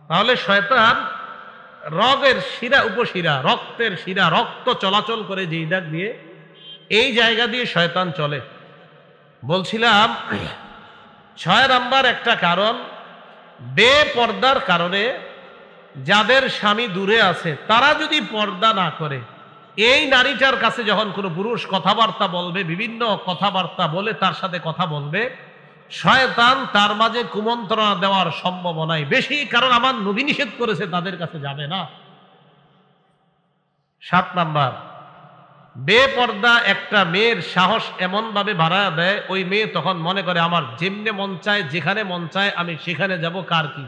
তাহলে শয়তান রগের শিরা উপশিরা, রক্তের শিরা, রক্ত চলাচল করে যেই দাগ দিয়ে, এই জায়গা দিয়ে শয়তান চলে। বলছিলাম 6 নাম্বার একটা কারণ, বেপর্দার কারণে যাদের স্বামী দূরে আছে তারা যদি পর্দা না করে, এই নারীটার কাছে যখন কোনো পুরুষ কথাবার্তা বলবে, বিভিন্ন কথাবার্তা বলে তার সাথে কথা বলবে, শয়তান তার মাঝে কুমন্ত্রণা দেওয়ার সম্ভাবনাই বেশি, কারণ আমার নবী নিষেধ করেছে তাদের কাছে যাবে না। 7 নাম্বার, বেপর্দা একটা মেয়ের সাহস এমন ভাবে বাড়ায় দেয়, ওই মেয়ে তখন মনে করে আমার যেমনে মন চায়, যেখানে মন চায় আমি সেখানে যাব, কার কি।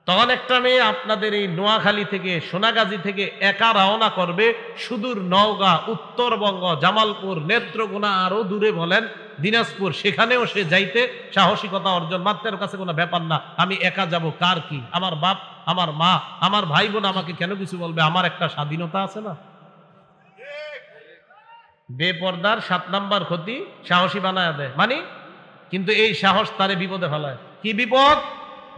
তখন একটা মেয়ে আপনাদের এই নোয়াখালী থেকে, সোনাগাজী থেকে একা রওনা করবে সুদূর নওগাঁ, উত্তরবঙ্গ, জামালপুর, নেত্রকোনা, আরো দূরে বলেন দিনাজপুর, সেখানেও সে যাইতে সাহসিকতা অর্জন। মাত্রের কাছে কোনো ব্যাপার না, আমি একা যাব, কার কি, আমার বাপ, আমার মা, আমার ভাই বোন আমাকে কেন কিছু বলবে, আমার একটা স্বাধীনতা আছে না। বেপর্দার 7 নাম্বার ক্ষতি, সাহসী বানায় দেয় মানে, কিন্তু এই সাহস তারে বিপদে ফেলায়। কি বিপদ?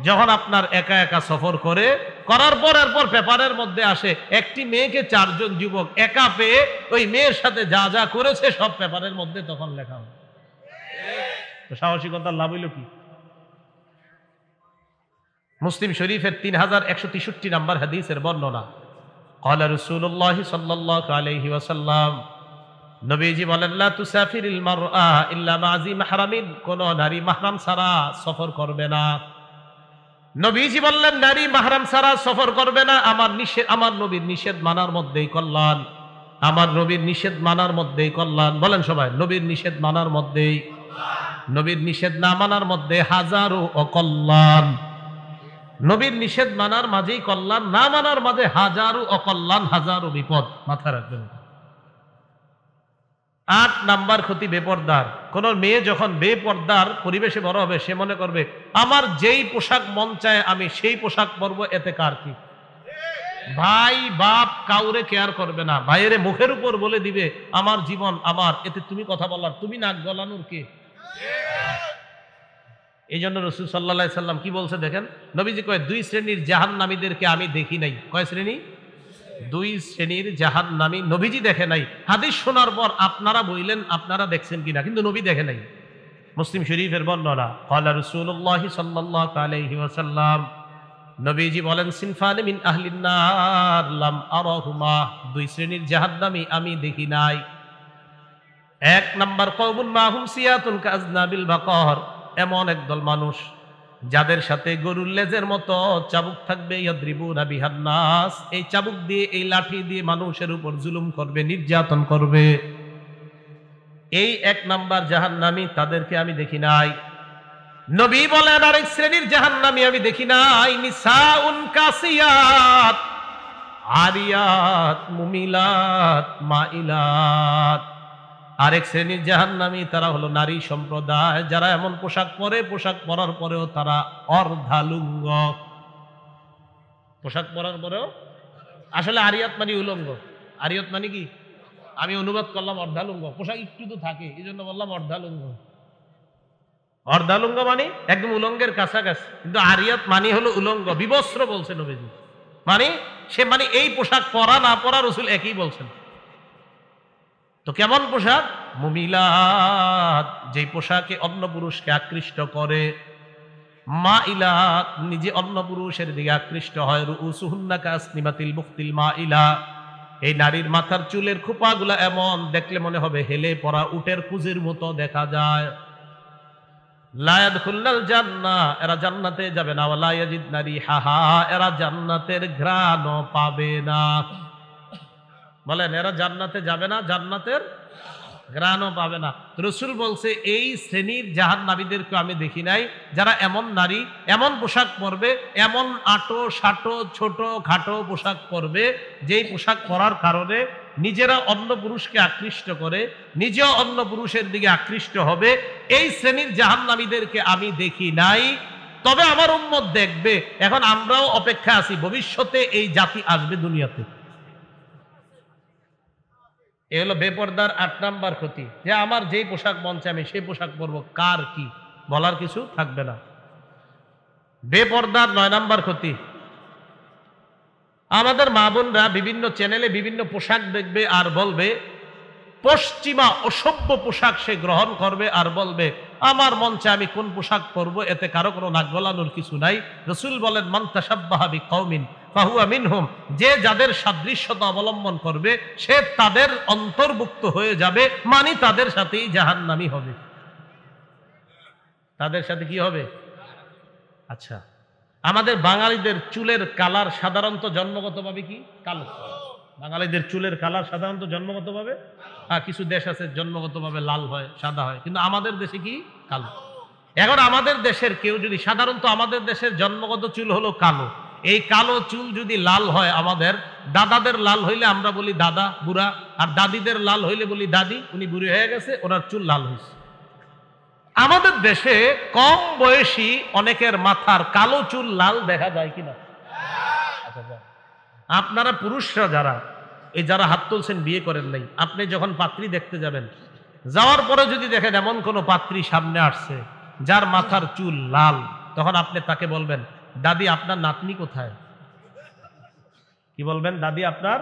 যখন আপনার একা একা সফর করে, করার পর এরপর পেপারের মধ্যে আসে একটি মেয়েকে 4 জন যুবক একা পেয়ে ওই মেয়ের সাথে যা যা করেছে সব পেপারের মধ্যে তখন লেখা হয়। তো সাহসিকতার লাভ হইল কি? মুসলিম শরীফের 3163 নাম্বার হাদিসের বর্ণনা, ক্বালা রাসূলুল্লাহ সাল্লাল্লাহু আলাইহি ওয়াসাল্লাম, নবীজি বলেন লা তুসাফিরিল মারআ ইল্লা মা'জি মাহরামিন, কোন নারী মাহরাম ছাড়া সফর করবে না। নবীজি বললেন নারী মাহরাম ছাড়া সফর করবে না। আমার নবীর নিষেধ মানার মধ্যেই কল্যাণ, আমার নবীর নিষেধ মানার মধ্যেই কল্যাণ। বলেন সবাই, নবীর নিষেধ মানার মধ্যেই, নবীর নিষেধ না মানার মধ্যে হাজারো অকল্যাণ। নবীর নিষেধ মানার মাঝেই কল্যাণ, না মানার মাঝে হাজারো অকল্যাণ, হাজারো বিপদ। মাথা রাখবেন। 8 নাম্বার ক্ষতি বেপর্দার। কোন মেয়ে যখন বেপর্দার পরিবেশে বড় হবে, সে মনে করবে আমার যেই পোশাক মন চায় আমি সেই পোশাক পরবো, এতে কার কি। ভাই বাপ কাউরে কেয়ার করবে না, ভাইয়ের মুখের উপর বলে দিবে আমার জীবন আমার, এতে তুমি কথা বলার, তুমি নাক গলানোর কে। এই জন্য রাসূল সাল্লাল্লাহু আলাইহি সাল্লাম কি বলছে দেখেন, নবীজি কয় 2 শ্রেণীর জাহান্নামীদেরকে আমি দেখি নাই। কয় শ্রেণী? 2 শ্রেণীর জাহান্নামী নবীজি দেখে নাই। হাদিস শোনার পর আপনারা বললেন আপনারা দেখছেন কিনা, কিন্তু নবী দেখে নাই। মুসলিম শরীফের বর্ণনা, ক্বালা রাসূলুল্লাহ সাল্লাল্লাহু আলাইহি ওয়াসাল্লাম, নবীজি বলেন সিনফানি মিন আহলিন নার লাম আরাহুমা, 2 শ্রেণীর জাহান্নামী আমি দেখি নাই। 1 নাম্বার, কওমুন মাহুম সিয়াতুন কাজনাবিল বাকর, এমন একদল মানুষ যাদের সাথে গরুর লেজের মতো চাবুক থাকবে, ইয়াদরিবুনা বিহান নাস, এই চাবুক দিয়ে, এই লাঠি দিয়ে মানুষের উপর জুলুম করবে, নির্যাতন করবে। এই 1 নাম্বার জাহান্নামী, তাদেরকে আমি দেখি নাই। নবী বলেন আরেক শ্রেণীর জাহান্নামী আমি দেখি নাই, নিসাউন কাসিয়াত আরিয়াত মুমিলাত মাইলাত। আরেক শ্রেণীর জাহান্নামী তারা হলো নারী সম্প্রদায়, যারা এমন পোশাক পরে, পোশাক পরার পরেও তারা অর্ধালুঙ্গ। পোশাক পরার পরেও, আসলে আরিয়াত মানে উলঙ্গ। আরিয়াত মানে কি? আমি অনুবাদ করলাম অর্ধালুঙ্গ, পোশাক একটু তো থাকে এই জন্য বললাম অর্ধালুঙ্গ। অর্ধালুঙ্গ মানে একদম উলঙ্গের কাছাকাছি, কিন্তু আরিয়াত মানে হলো উলঙ্গ, বিবস্ত্র বলছে নবীজি। মানে সে মানে এই পোশাক পরা না পরা রাসূল একই বলছেন। তো কেমন পোশাক? মুমিলাত, যেই পোশাকে অন্য পুরুষকে আকৃষ্ট করে, মাইলাত, নিজে অন্য পুরুষের দিকে আকৃষ্ট হয়, রুউসুহুন্না কাসনিমাতিল মুখতিল মাইলা, এই নারীর মাথার চুলের খোপাগুলা এমন দেখলে মনে হবে হেলে পড়া উটের কুজির মতো দেখা যায়। লা ইয়াদখুলুল জান্নাহ, এরা জান্নাতে যাবে না। ওয়ালা ইয়াজিদনা রিহাহা, এরা জান্নাতের ঘ্রাণও পাবে না। বলেন এরা জান্নাতে যাবে না, জান্নাতের ঘ্রাণও পাবে না। রসুল বলছে এই শ্রেণীর জাহান্নামীদেরকে আমি দেখি নাই, যারা এমন নারী এমন পোশাক পরবে, এমন আটো সাটো ছোট খাটো পোশাক পরবে, যেই পোশাক পরার কারণে নিজেরা অন্য পুরুষকে আকৃষ্ট করে, নিজেও অন্য পুরুষের দিকে আকৃষ্ট হবে। এই শ্রেণীর জাহান্নামীদেরকে আমি দেখি নাই, তবে আমার উম্মত দেখবে। এখন আমরাও অপেক্ষা আছি, ভবিষ্যতে এই জাতি আসবে দুনিয়াতে। এ হলো বেপরদার ৮ নাম্বার ক্ষতি, যে আমার যেই পোশাক মন চায় আমি সেই পোশাক পরবো, কার কি বলার কিছু থাকবে না। বেপরদার ৯ নাম্বার ক্ষতি, আমাদের মা বোনরা বিভিন্ন চ্যানেলে বিভিন্ন পোশাক দেখবে আর বলবে, পশ্চিমা অসভ্য পোশাক সে গ্রহণ করবে আর বলবে আমার মন চায় আমি কোন পোশাক পরবো, এতে কারো কোনো নাক গলানোর কিছু নাই। রাসূল বলেন মান তাশাব্বাহা বিকওমিন ফাহুয়া মিনহুম, যে যাদের সাদৃশ্যতা অবলম্বন করবে সে তাদের অন্তর্ভুক্ত হয়ে যাবে, মানে তাদের সাথেই জাহান্নামী হবে। তাদের সাথে কি হবে? আচ্ছা, আমাদের বাঙালিদের চুলের কালার সাধারণত জন্মগতভাবে কি কালো। বাঙালিদের চুলের কালার সাধারণত জন্মগতভাবে, কিছু দেশ আছে জন্মগতভাবে লাল হয় সাদা হয়, কিন্তু আমাদের দেশে কি কালো। এখন আমাদের দেশের কেউ যদি, সাধারণত আমাদের দেশের জন্মগত চুল হলো কালো, এই কালো চুল যদি লাল হয়, আমাদের দাদাদের লাল হইলে আমরা বলি দাদা বুড়া, আর দাদিদের লাল হইলে বলি দাদি উনি বুড়ি হয়ে গেছে, ওনার চুল লাল হয়েছে। আমাদের দেশে কম বয়সী অনেকের মাথার কালো চুল লাল দেখা যায় কিনা? আপনারা পুরুষরা যারা যারা হাত তুলছেন বিয়ে করেন নাই, আপনি যখন পাত্রী দেখতে যাবেন, যাওয়ার পরে যদি দেখেন এমন কোন পাত্রী সামনে আসছে যার মাথার চুল লাল, তখন আপনি তাকে বলবেন দাদি আপনার নাতনি কোথায়? কি বলবেন? দাদি আপনার।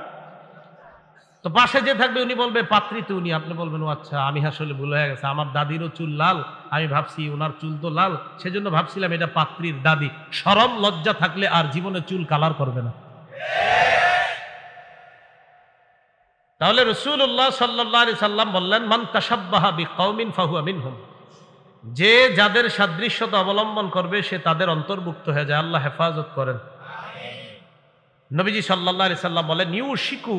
তো পাশে যে থাকবে উনি বলবে পাত্রী তো উনি। আপনি বলবেন ও আচ্ছা, আমি আসলে ভুল হয়ে গেছে, আমার দাদিরও চুল লাল, আমি ভাবছি ওনার চুল তো লাল, সেজন্য ভাবছিলাম এটা পাত্রীর দাদি। শরম লজ্জা থাকলে আর জীবনে চুল কালার করবে না। তাহলে রাসূলুল্লাহ সাল্লাল্লাহু আলাইহি সাল্লাম বললেন মান তাশাব্বাহা বিকওমিন ফাহুয়া মিনহুম, যে যাদের সাদৃশ্যতা অবলম্বন করবে সে তাদের অন্তর্ভুক্ত হয়ে যায়। আল্লাহ হেফাজত করেন। নবীজি সাল্লাল্লাহু আলাইহি সাল্লাম বলেন ইউশিকু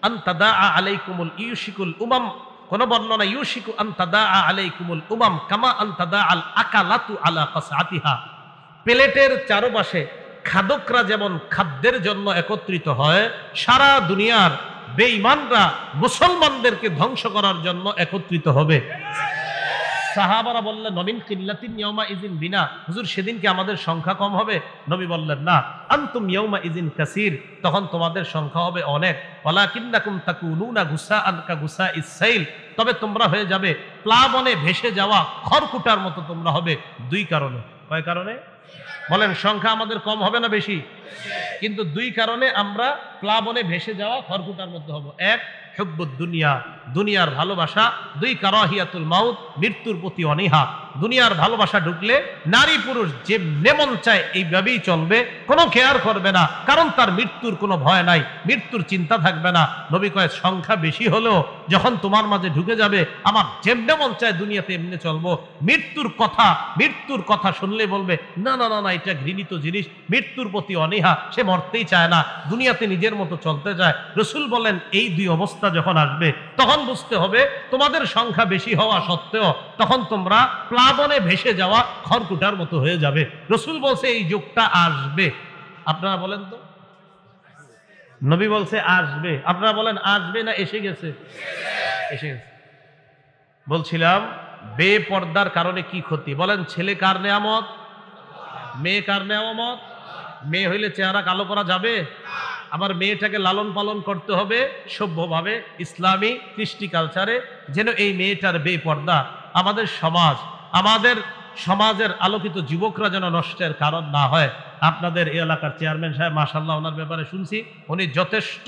আন তাদাআ আলাইকুমুল ইউশিকুল উমাম, কোন বর্ণনা ইউশিকু আন তাদাআ আলাইকুমুল উমাম কামা আন তাদাআল আকালাতু আলা কাসআতিহা, প্লেটের চারপাশে খাদকরা যেমন খাদ্যের জন্য একত্রিত হয়, সারা দুনিয়ার বেঈমানরা মুসলমানদেরকে ধ্বংস করার জন্য একত্রিত হবে। সাহাবারা বললেন নমিন কিল্লাতিন ইয়াউমা ইযিন বিনা, হুজুর সেদিন কি আমাদের সংখ্যা কম হবে? নবী বললেন না, আনতুম ইয়াউমা ইযিন কাসীর, তখন তোমাদের সংখ্যা হবে অনেক। ওয়ালাকিন্নাকুম তাকুনুনা গুসাআন কা গুসাইস সাইল, তবে তোমরা হয়ে যাবে প্লাবনে ভেসে যাওয়া খড়কুটার মতো তোমরা হবে। 2 কারণে। কয় কারণে? বলেন সংখ্যা আমাদের কম হবে না বেশি? কিন্তু 2 কারণে আমরা প্লাবনে ভেসে যাওয়া খড়কুটার মতো হব। 1 হুব্বুদ দুনিয়া, দুনিয়ার ভালোবাসা। 2 কারাহিয়াতুল মাউত, মৃত্যুর প্রতি অনীহা। দুনিয়ার ভালোবাসা ঢুকলে নারী পুরুষ যে নেমন চায় এইভাবেই চলবে, কোনো কেয়ার করবে না, কারণ তার মৃত্যুর কোনো ভয় নাই, মৃত্যুর চিন্তা থাকবে না। নবী কয় সংখ্যা বেশি হলেও যখন তোমার মাঝে ঢুকে যাবে, আমার যেমনে মন চায় দুনিয়াতে এমনি চলবো, মৃত্যুর কথা শুনলে বলবে না না না না এটা ঘৃণিত জিনিস, মৃত্যুর প্রতি অনীহা, সে মরতেই চায় না, দুনিয়াতে নিজের মতো চলতে চায়। রাসূল বলেন এই 2 অবস্থা যখন আসবে তখন বুঝতে হবে তোমাদের সংখ্যা বেশি হওয়া সত্ত্বেও তখন তোমরা প্লাবনে ভেসে যাওয়া খড়কুটার মতো হয়ে যাবে। রাসূল বলছে এই যুগটা আসবে। আপনারা বলেন তো, নবী বলছে আসবে, আপনারা বলেন আসবে না এসে গেছে? এসে গেছে। বলছিলাম বেপর্দার কারণে কি ক্ষতি, বলেন ছেলে কার নেয়ামত, মেয়ে কার নেয়ামত? মেয়ে হইলে চেহারা কালো করা যাবে? আবার মেয়েটাকে লালন পালন করতে হবে সভ্যভাবে, ইসলামী কৃষ্টি কালচারে, যেন এই মেয়েটার বেপর্দা আমাদের সমাজের আলোকিত যুবকরা যেন নষ্টের কারণ না হয়। আপনাদের এই এলাকার চেয়ারম্যান সাহেব মাশাআল্লাহ, ওনার ব্যাপারে শুনছি উনি যথেষ্ট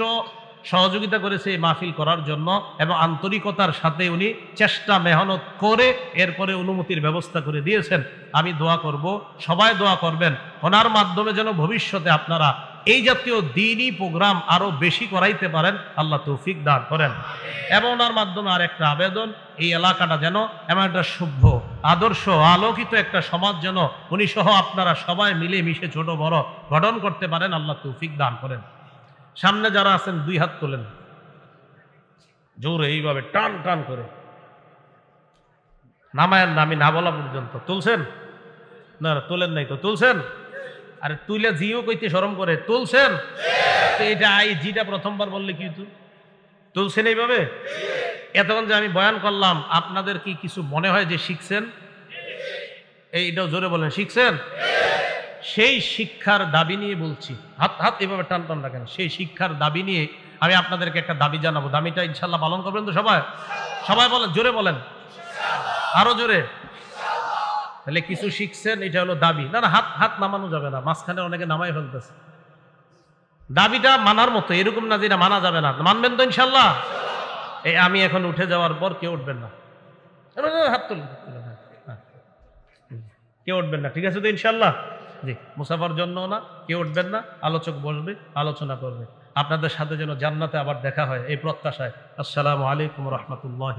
সহযোগিতা করেছে এই মাহফিল করার জন্য, এবং আন্তরিকতার সাথে উনি চেষ্টা মেহনত করে এরপরে অনুমতির ব্যবস্থা করে দিয়েছেন। আমি দোয়া করব, সবাই দোয়া করবেন, ওনার মাধ্যমে যেন ভবিষ্যতে আপনারা এই জাতীয় দ্বীনি প্রোগ্রাম আরো বেশি করাইতে পারেন, আল্লাহ তৌফিক দান করেন। এবং ওনার মাধ্যমে আর একটা আবেদন, এই এলাকাটা যেন এমন একটা সভ্য আদর্শ আলোকিত একটা সমাজ যেন উনি সহ আপনারা সবাই মিলে মিশে ছোট বড় গঠন করতে পারেন, আল্লাহ তৌফিক দান করেন। সামনে যারা আছেন 2 হাত তোলেন জোরে, এইভাবে টান টান করে। নামায়েন না, আমি না বলা পর্যন্ত। তুলছেন? না না, তোলেন নাই তো। তুলছেন? আরে তুইলে জিও কইতে শরম করে। তুলছেন? তো এটা জিটা প্রথমবার বললে কি হতো? তুলছেন এইভাবে? এতক্ষণ যে আমি বয়ান করলাম, আপনাদের কি কিছু মনে হয় যে শিখছেন? এইটাও জোরে বলেন, শিখছেন? সেই শিক্ষার দাবি নিয়ে বলছি। হাত হাত এভাবে টান টান রাখেন। সেই শিক্ষার দাবি নিয়ে আমি আপনাদেরকে একটা দাবি জানাবো। দাবিটা ইনশাল্লাহ পালন করবেন তো সবাই? সবাই বলেন, জোরে বলেন, আরো জোরে। তাহলে কিছু শিখছেন, এটা হলো দাবি। না না, হাত হাত নামানো যাবে না, মাঝখানে অনেকে নামাই ফেলতেছে। দাবিটা মানার মতো, এরকম না যে এটা মানা যাবে না। মানবেন তো ইনশাল্লাহ? এই আমি এখন উঠে যাওয়ার পর কেউ উঠবেন না। হাত তুলুন, হাত তুলুন, হ্যাঁ। কেউ উঠবেন না, ঠিক আছে তো ইনশাল্লাহ? জি, মুসাফার জন্য না, কেউ উঠবেন না। আলোচক বসবে, আলোচনা করবে। আপনাদের সাথে যেন জান্নাতে আবার দেখা হয় এই প্রত্যাশায়। আসসালামু আলাইকুম রহমতুল্লাহ।